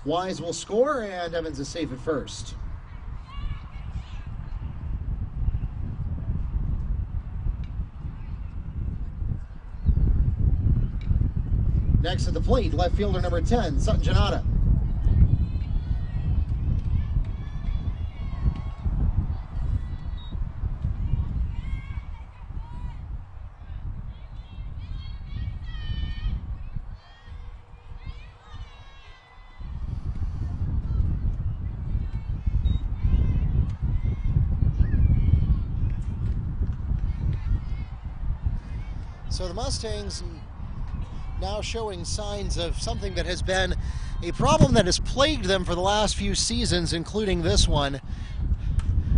Wise will score, and Evans is safe at first. Next at the plate, left fielder number 10, Sutton Janata. So the Mustangs now showing signs of something that has been a problem that has plagued them for the last few seasons, including this one.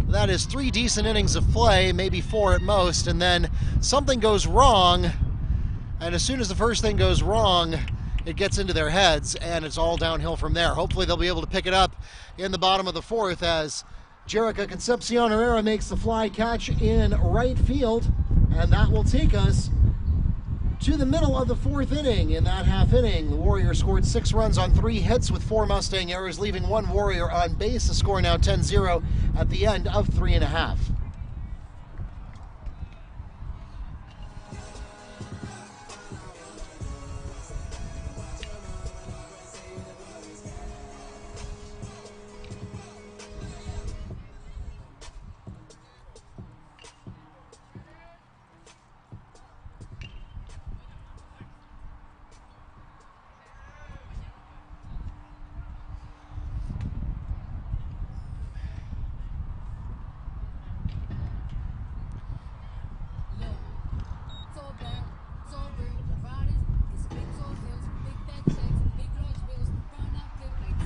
That is 3 decent innings of play, maybe 4 at most, and then something goes wrong, and as soon as the first thing goes wrong, it gets into their heads, and it's all downhill from there. Hopefully they'll be able to pick it up in the bottom of the 4th as Jerica Concepcion Herrera makes the fly catch in right field, and that will take us to the middle of the 4th inning. In that half inning, the Warriors scored 6 runs on 3 hits with 4 Mustang errors, leaving 1 Warrior on base. The score now 10-0 at the end of 3.5.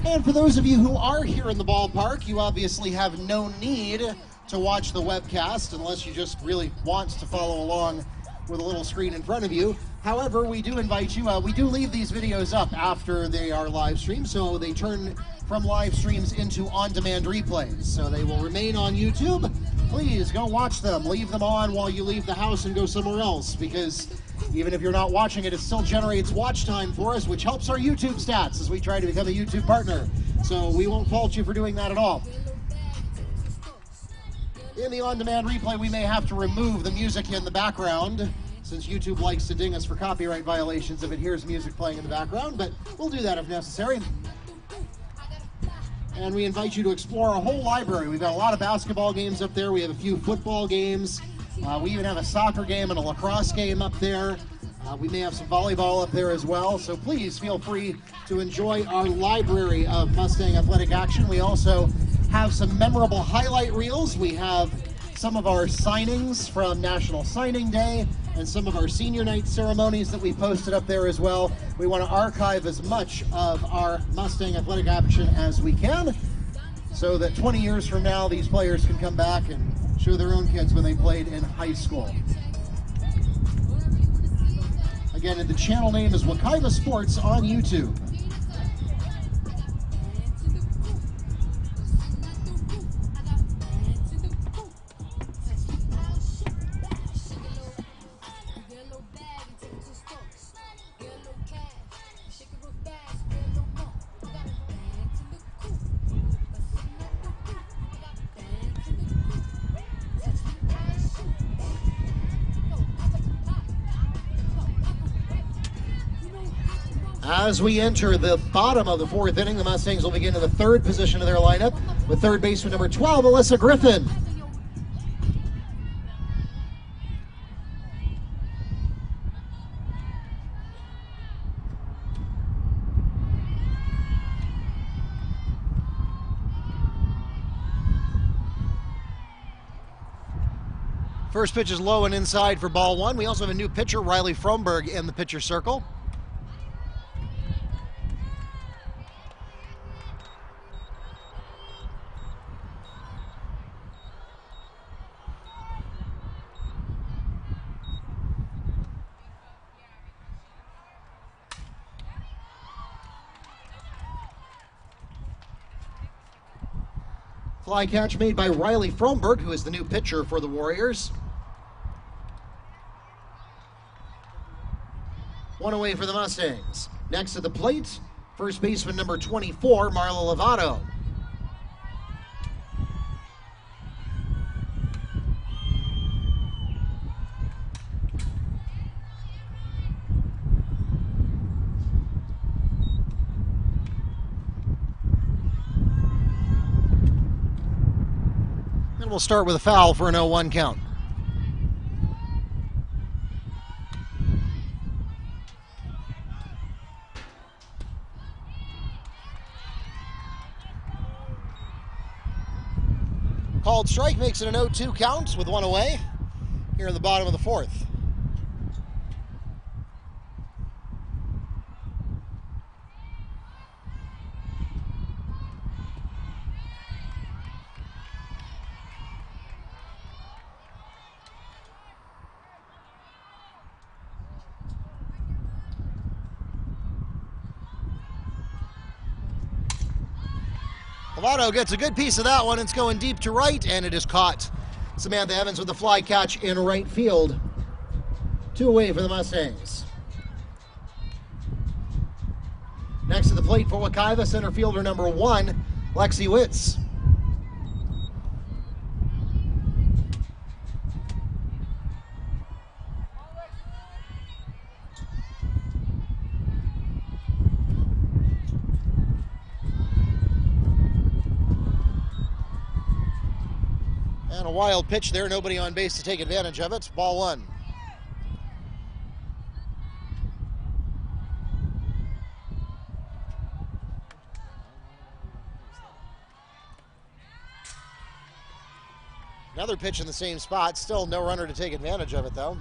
And for those of you who are here in the ballpark, you obviously have no need to watch the webcast unless you just really want to follow along with a little screen in front of you. However, we do invite you, we do leave these videos up after they are live streamed, so they turn from live streams into on-demand replays. So they will remain on YouTube. Please go watch them. Leave them on while you leave the house and go somewhere else, because even if you're not watching it, it still generates watch time for us, which helps our YouTube stats as we try to become a YouTube partner. So we won't fault you for doing that at all. In the on-demand replay, we may have to remove the music in the background, since YouTube likes to ding us for copyright violations if it hears music playing in the background, but we'll do that if necessary. and we invite you to explore our whole library. We've got a lot of basketball games up there. We have a few football games. We even have a soccer game and a lacrosse game up there. We may have some volleyball up there as well. So please feel free to enjoy our library of Mustang athletic action. We also have some memorable highlight reels. We have some of our signings from National Signing Day and some of our senior night ceremonies that we posted up there as well. We want to archive as much of our Mustang athletic action as we can so that 20 years from now these players can come back and show their own kids when they played in high school. Again, the channel name is Wekiva Sports on YouTube. As we enter the bottom of the fourth inning, the Mustangs will begin in the third position of their lineup with third baseman number 12, Alyssa Griffin. First pitch is low and inside for ball one. We also have a new pitcher, Riley Fromberg, in the pitcher circle. Fly catch made by Riley Fromberg, who is the new pitcher for the Warriors. One away for the Mustangs. Next at the plate, first baseman number 24, Marla Lovato. And we'll start with a foul for an 0-1 count. Called strike makes it an 0-2 count with one away here in the bottom of the fourth. Lovato gets a good piece of that one. It's going deep to right, and it is caught. Samantha Evans with the fly catch in right field. Two away for the Mustangs. Next to the plate for Wekiva, center fielder number 1, Lexi Witz. And a wild pitch there, nobody on base to take advantage of it. Ball one. Another pitch in the same spot, still no runner to take advantage of it though.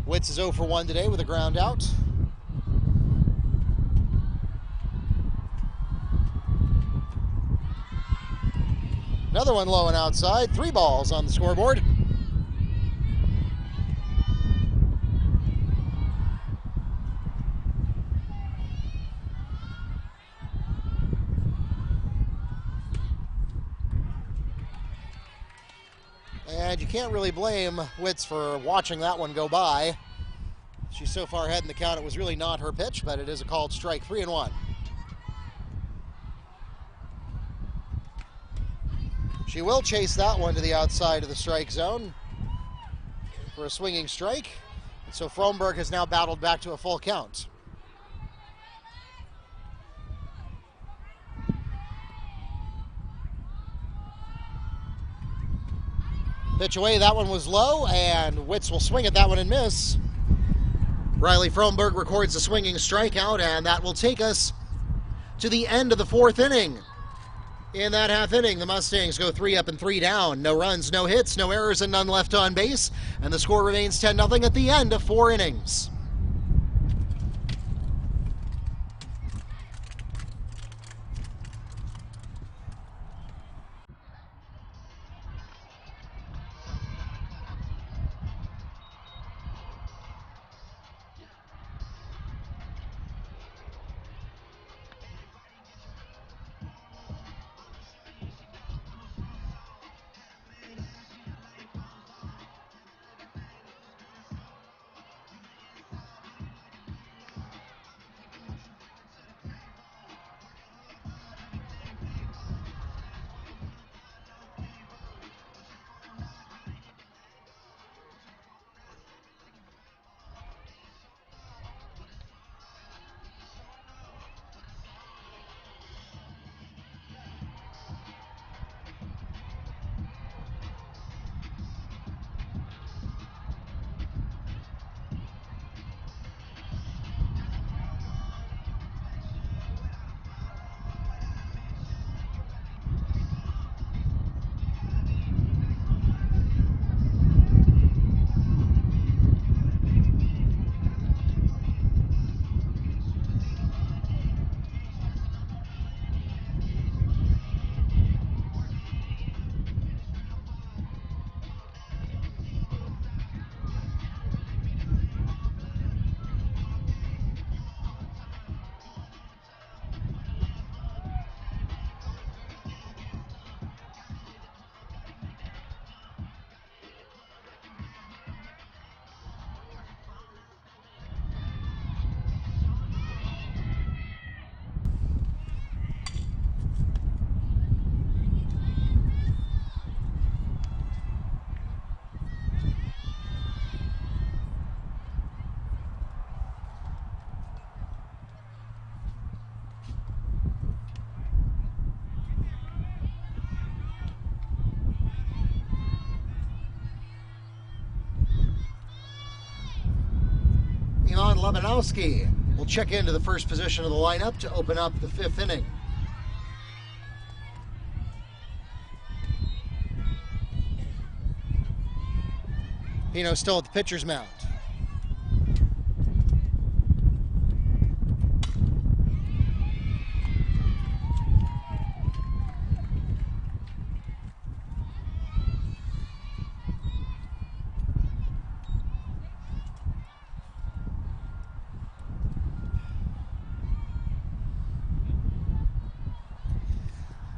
Witz is 0 for 1 today with a ground out. Another one low and outside. 3 balls on the scoreboard. And you can't really blame Witz for watching that one go by. She's so far ahead in the count, it was really not her pitch, but it is a called strike. 3-1. She will chase that one to the outside of the strike zone for a swinging strike. So Fromberg has now battled back to a full count. Pitch away, that one was low, and Witz will swing at that one and miss. Riley Fromberg records a swinging strikeout, and that will take us to the end of the fourth inning. In that half inning, the Mustangs go 3 up and 3 down. No runs, no hits, no errors, and none left on base, and the score remains 10-0 at the end of 4 innings. Ivan Lebanowski will check into the first position of the lineup to open up the 5th inning. Pino still at the pitcher's mound.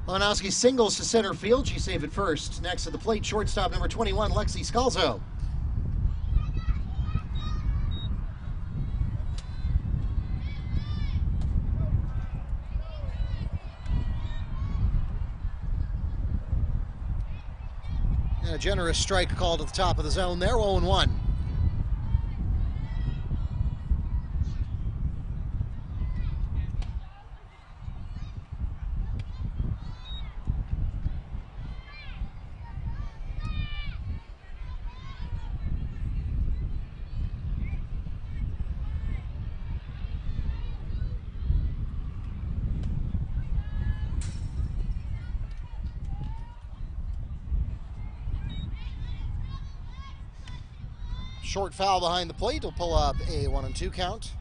Lebanowski singles to center field. She saved it first. Next at the plate, shortstop number 21, Lexi Scalzo. And a generous strike called at the top of the zone there, 0-1. Short foul behind the plate will pull up a 1-2 count.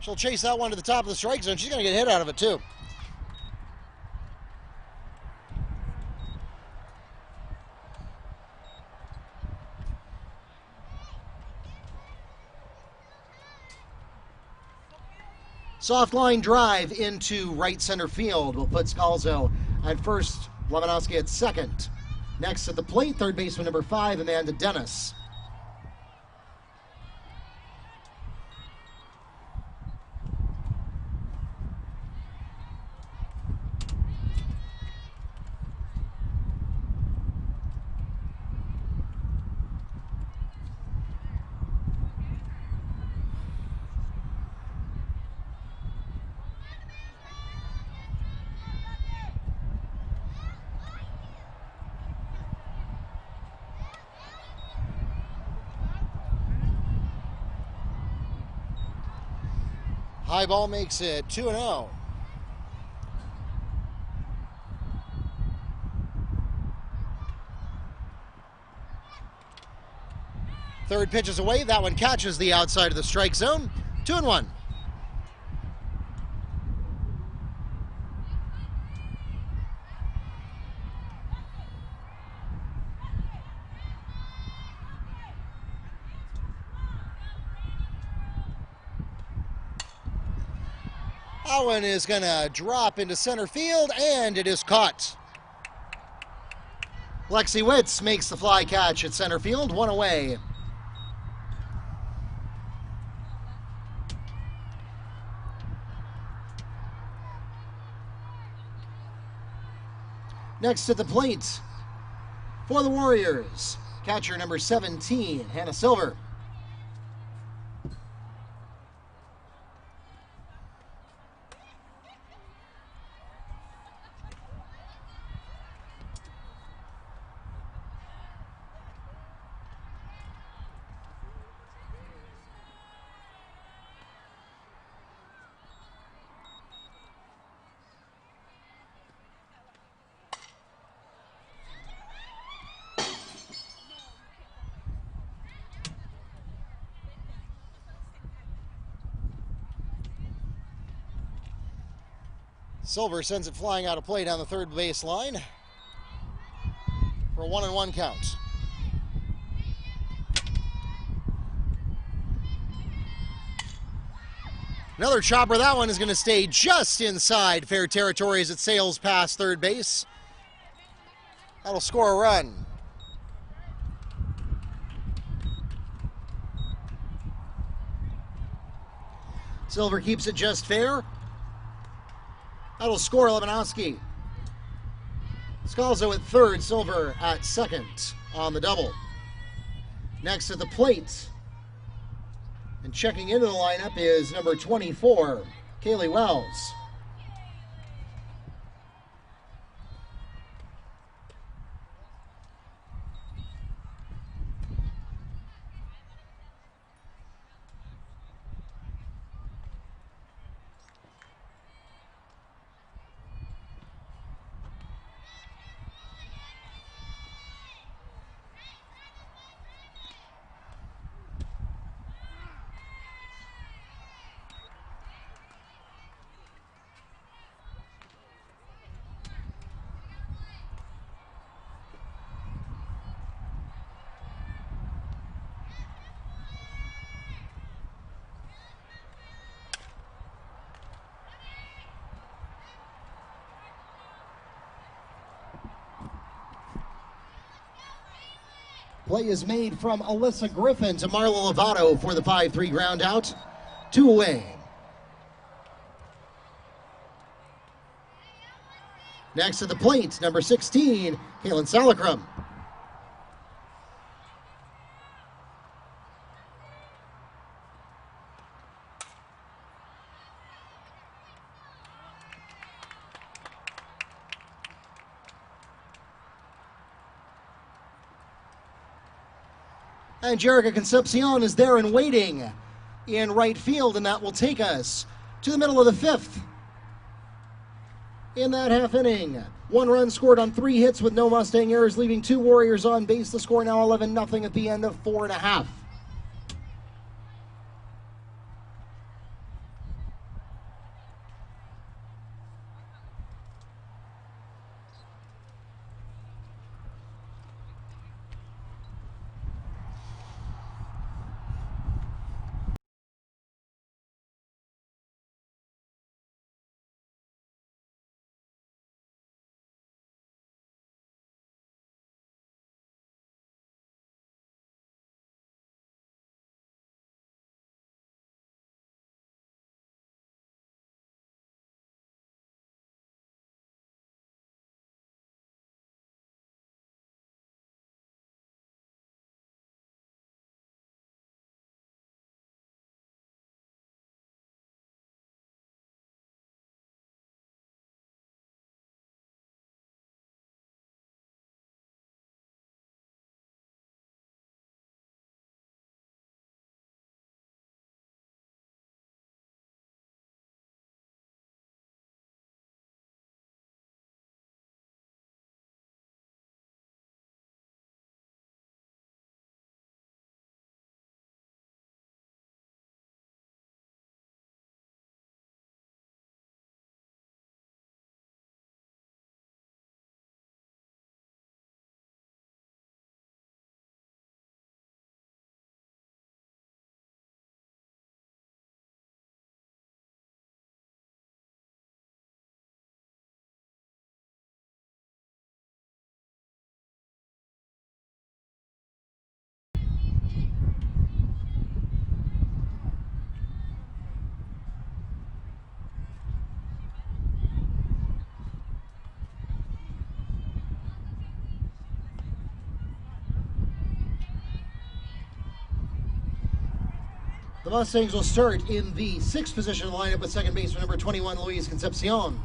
She'll chase that one to the top of the strike zone. She's going to get hit out of it too. Soft line drive into right center field will put Scalzo at first, Lebanowski at second. Next at the plate, third baseman number 5, Amanda Dennis. High ball makes it 2-0. Third pitch is away. That one catches the outside of the strike zone. 2-1. That one is going to drop into center field, and it is caught. Lexi Witz makes the fly catch at center field, one away. Next at the plate for the Warriors, catcher number 17, Hannah Silver. Silver sends it flying out of play down the third base line for a 1-1 count. Another chopper. That one is going to stay just inside fair territory as it sails past third base. That'll score a run. Silver keeps it just fair. That'll score Lebanowski. Scalzo at third, Silver at second on the double. Next at the plate, and checking into the lineup is number 24, Kaylee Wells. Play is made from Alyssa Griffin to Marla Lovato for the 5-3 ground out. 2 away. Next at the plate, number 16, Kaylin Salacrum. And Jerica Concepcion is there and waiting in right field, and that will take us to the middle of the fifth. In that half inning, 1 run scored on 3 hits with no Mustang errors, leaving 2 Warriors on base. The score now 11-0 at the end of 4.5. The Mustangs will start in the 6th position lineup with second baseman number 21, Luis Concepcion.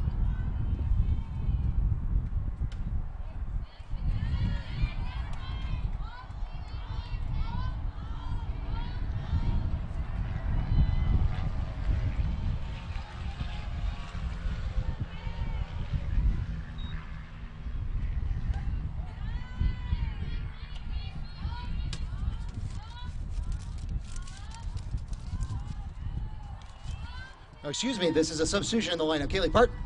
Oh, excuse me, this is a substitution in the lineup. Kaylee Parton.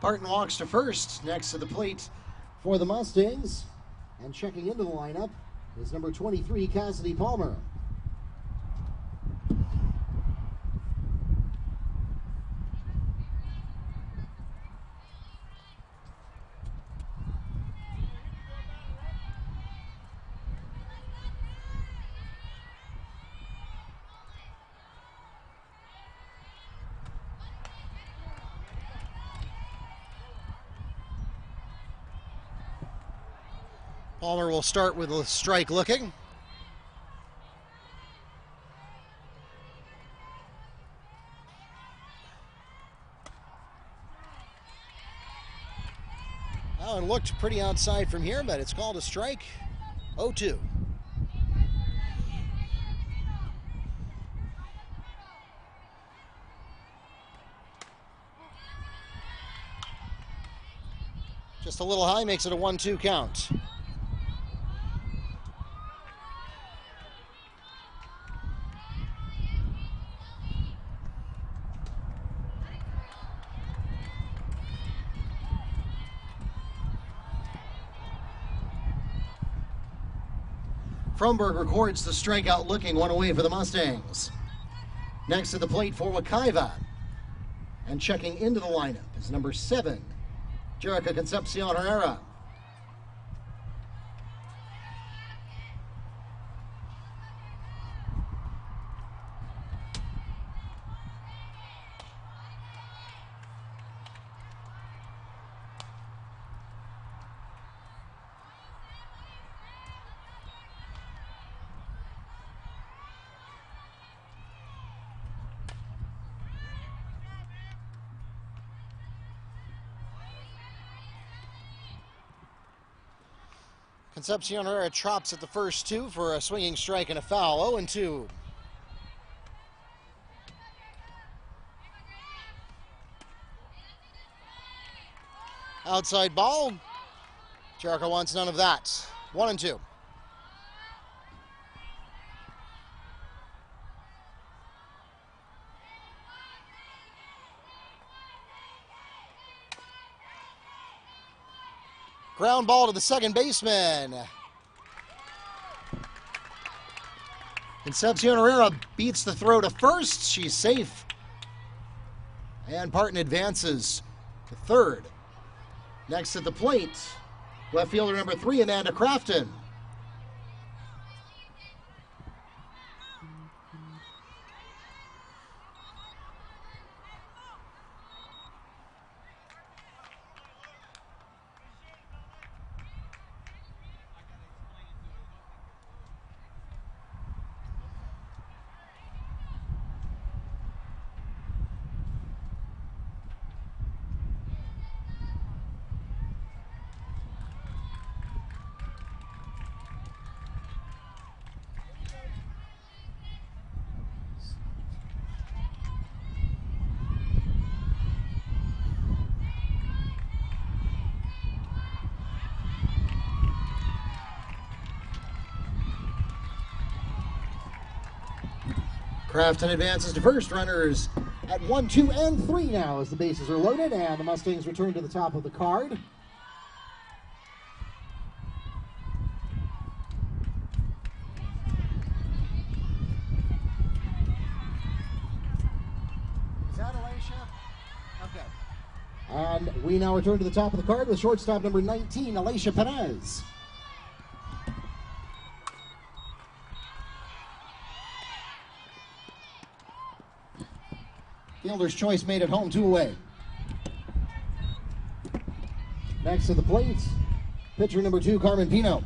Parton walks to first, next to the plate for the Mustangs. And checking into the lineup is number 23, Cassidy Palmer. Palmer will start with a strike looking. Oh, it looked pretty outside from here, but it's called a strike. 0-2. Just a little high, makes it a 1-2 count. Fromberg records the strikeout looking, one away for the Mustangs. Next to the plate for Wekiva. And checking into the lineup is number 7, Jerica Concepcion Herrera. Concepcion Herrera chops at the first two for a swinging strike and a foul. 0-2. Outside ball. Jericho wants none of that. 1-2. Ground ball to the second baseman. Concepcion Herrera beats the throw to first. She's safe. And Parton advances to third. Next at the plate, left fielder number 3, Amanda Crafton. Crafton advances to first. Runners at 1, 2, and 3 now as the bases are loaded and the Mustangs return to the top of the card. Is that Alicia? Okay. And we now return to the top of the card with shortstop number 19, Alicia Perez. Fielder's choice made at home, 2 away. Next to the plate, pitcher number 2, Carmen Pino.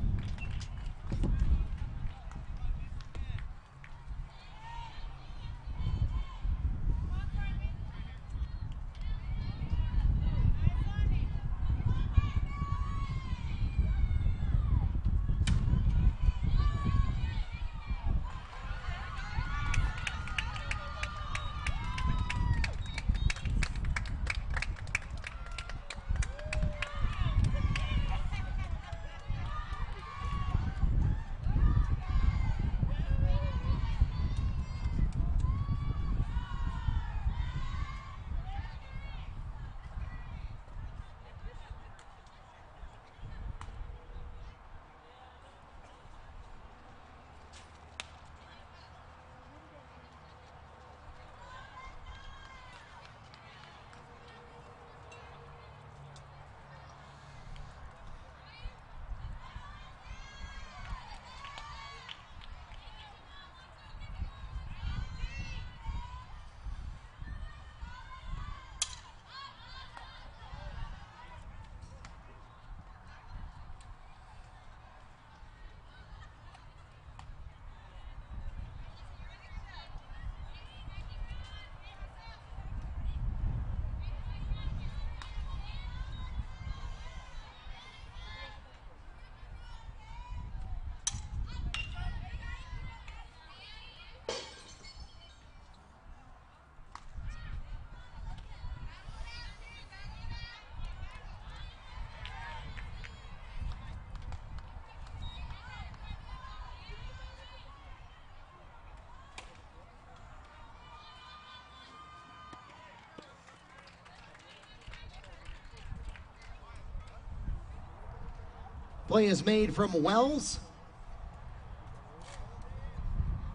Play is made from Wells.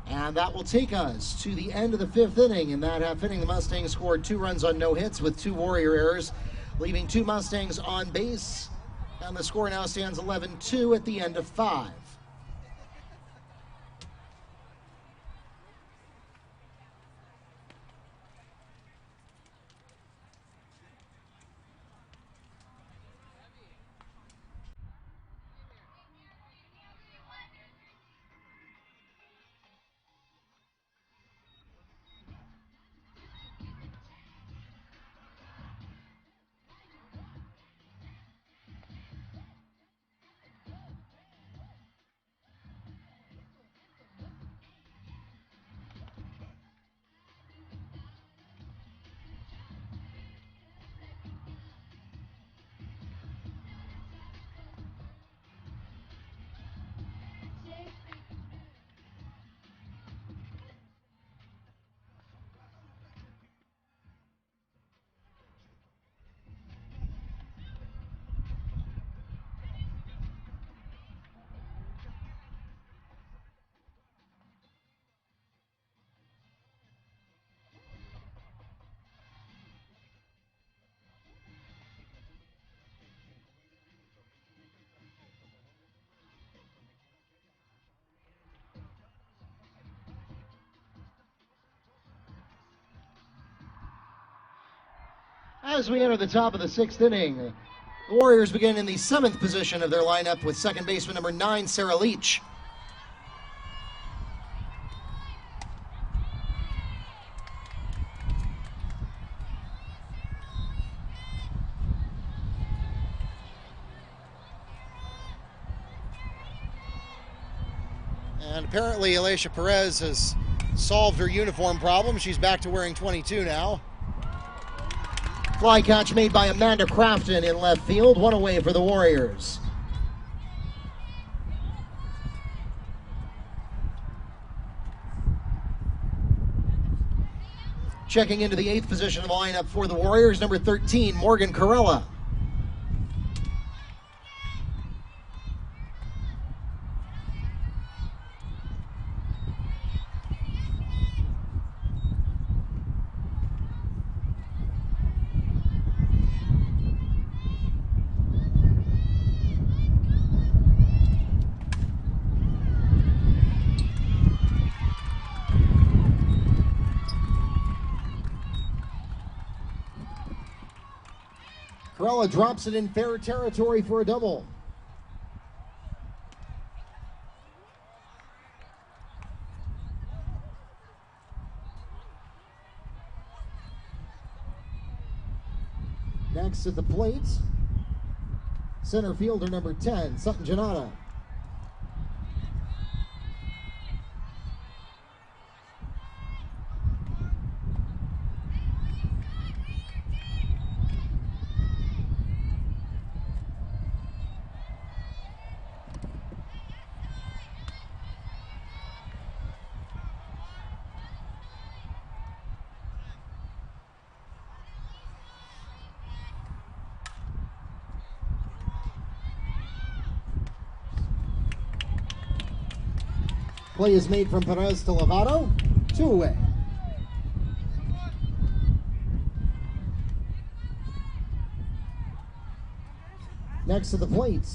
And that will take us to the end of the 5th inning. In that half inning, the Mustangs scored 2 runs on no hits with 2 Warrior errors, leaving 2 Mustangs on base. And the score now stands 11-2 at the end of 5. As we enter the top of the 6th inning, the Warriors begin in the 7th position of their lineup with second baseman number 9, Sarah Leach. And apparently Alicia Perez has solved her uniform problem. She's back to wearing 22 now. Fly catch made by Amanda Crafton in left field. 1 away for the Warriors. Checking into the 8th position of the lineup for the Warriors, number 13, Morgan Corella. Corella drops it in fair territory for a double. Next at the plate, center fielder number 10, Sutton Janata. Play is made from Perez to Lovato, 2 away. Next to the plate,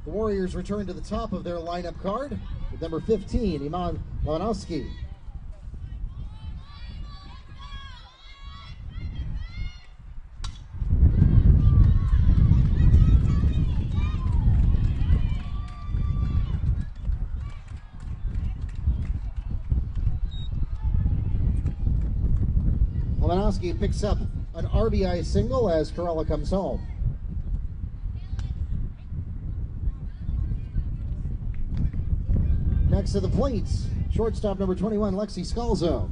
the Warriors return to the top of their lineup card with number 15, Iman Lewanowski. Lewanowski picks up an RBI single as Corella comes home. Next to the plate, shortstop number 21, Lexi Scalzo.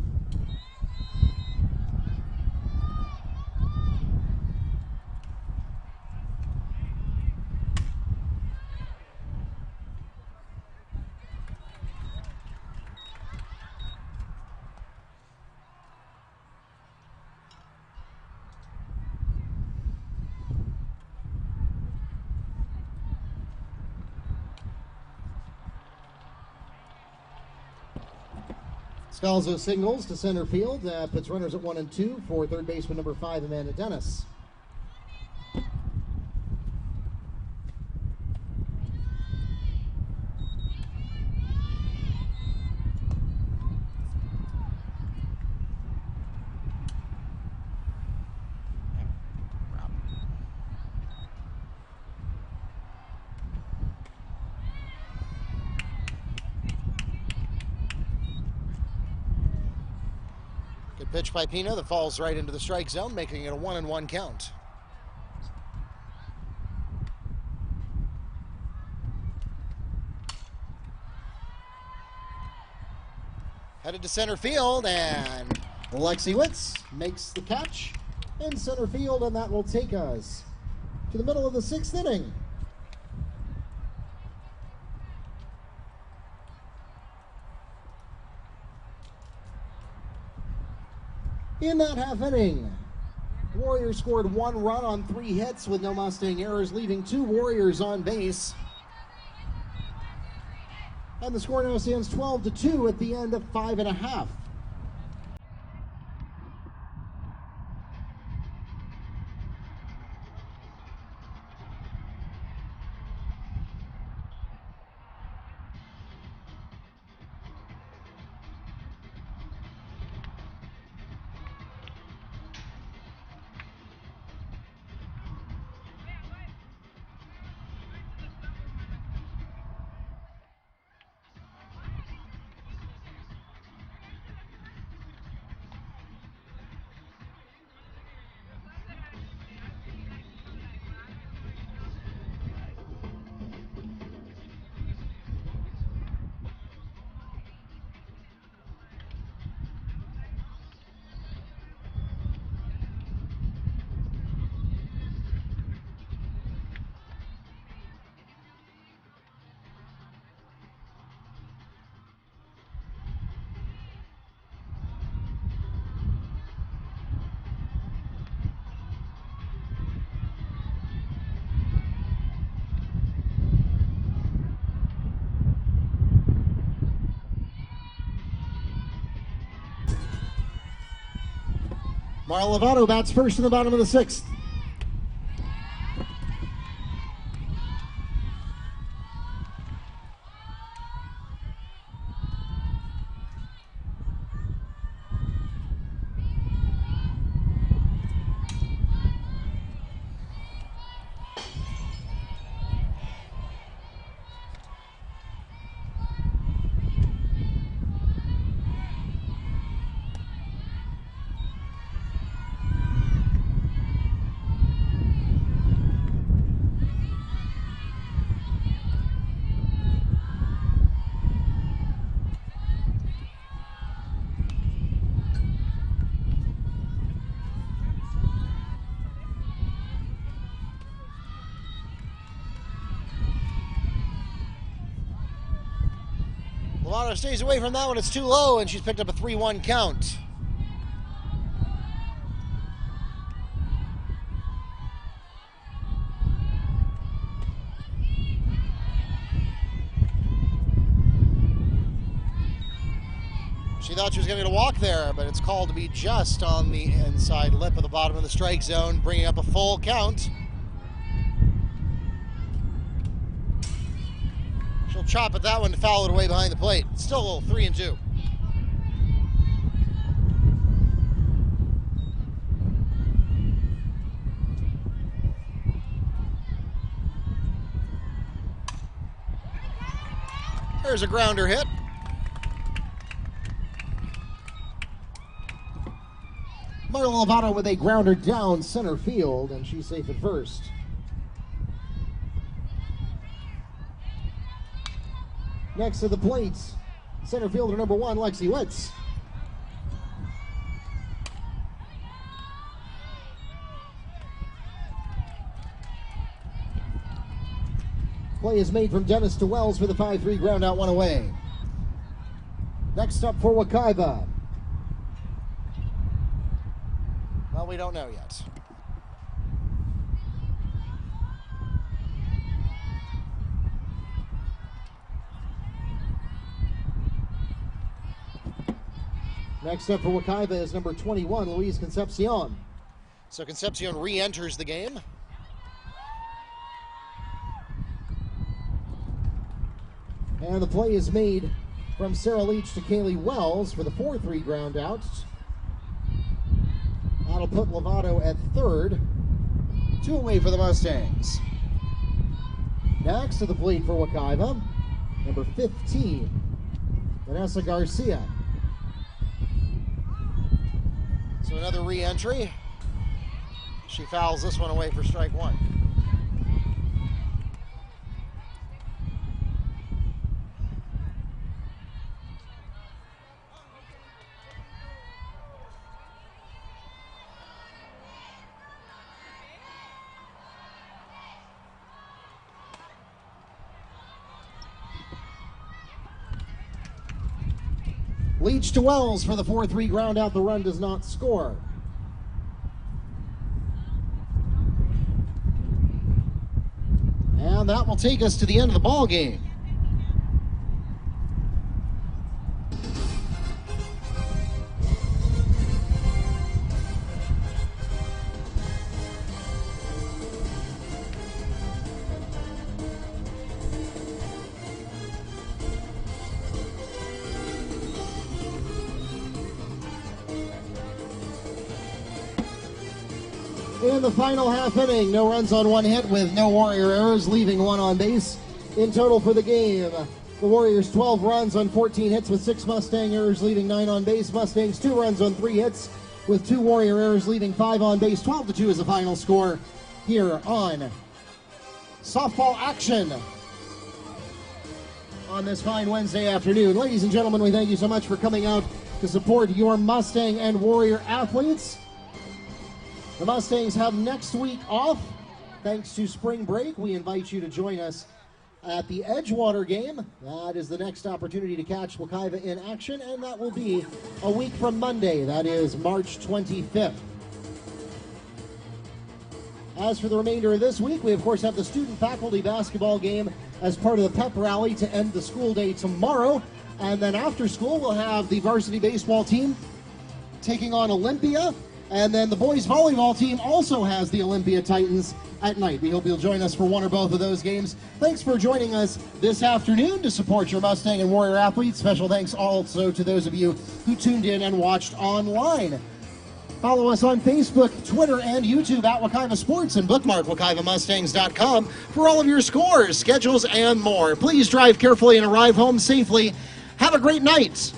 Scalzo singles to center field, puts runners at 1 and 2 for third baseman number 5, Amanda Dennis. Good pitch by Pino that falls right into the strike zone, making it a 1-1 count. Headed to center field, and Lexi Witz makes the catch in center field, and that will take us to the middle of the 6th inning. In that half inning, Warriors scored 1 run on 3 hits with no Mustang errors, leaving 2 Warriors on base. And the score now stands 12-2 at the end of 5.5. Marl Lovato bats first in the bottom of the 6th. Lovato stays away from that one. It's too low, and she's picked up a 3-1 count. She thought she was going to get a walk there, but it's called to be just on the inside lip of the bottom of the strike zone, bringing up a full count. She'll chop at that one to foul it away behind the plate. Still 3-2. There's a grounder hit. Marla Lovato with a grounder down center field, and she's safe at first. Next to the plate, center fielder number 1, Lexi Witz. Play is made from Dennis to Wells for the 5-3 ground out, 1 away. Next up for Wekiva. Well, we don't know yet. Next up for Wekiva is number 21, Luis Concepcion. So Concepcion re-enters the game. And the play is made from Sarah Leach to Kaylee Wells for the 4-3 ground out. That'll put Lovato at third. 2 away for the Mustangs. Next to the plate for Wekiva, number 15, Vanessa Garcia. So another re-entry. She fouls this one away for strike 1. Leach to Wells for the 4-3 ground out. The run does not score. And that will take us to the end of the ball game. In the final half inning, no runs on 1 hit with no Warrior errors, leaving 1 on base. In total for the game, the Warriors 12 runs on 14 hits with 6 Mustang errors, leaving 9 on base. Mustangs 2 runs on 3 hits with 2 Warrior errors, leaving 5 on base. 12-2 is the final score here on Softball Action on this fine Wednesday afternoon. Ladies and gentlemen, we thank you so much for coming out to support your Mustang and Warrior athletes. The Mustangs have next week off, thanks to spring break. We invite you to join us at the Edgewater game. That is the next opportunity to catch Wekiva in action, and that will be a week from Monday. That is March 25th. As for the remainder of this week, we of course have the student-faculty basketball game as part of the pep rally to end the school day tomorrow. And then after school, we'll have the varsity baseball team taking on Olympia. And then the boys volleyball team also has the Olympia Titans at night. We hope you'll join us for one or both of those games. Thanks for joining us this afternoon to support your Mustang and Warrior athletes. Special thanks also to those of you who tuned in and watched online. Follow us on Facebook, Twitter, and YouTube at Wekiva Sports, and bookmark WekivaMustangs.com for all of your scores, schedules, and more. Please drive carefully and arrive home safely. Have a great night.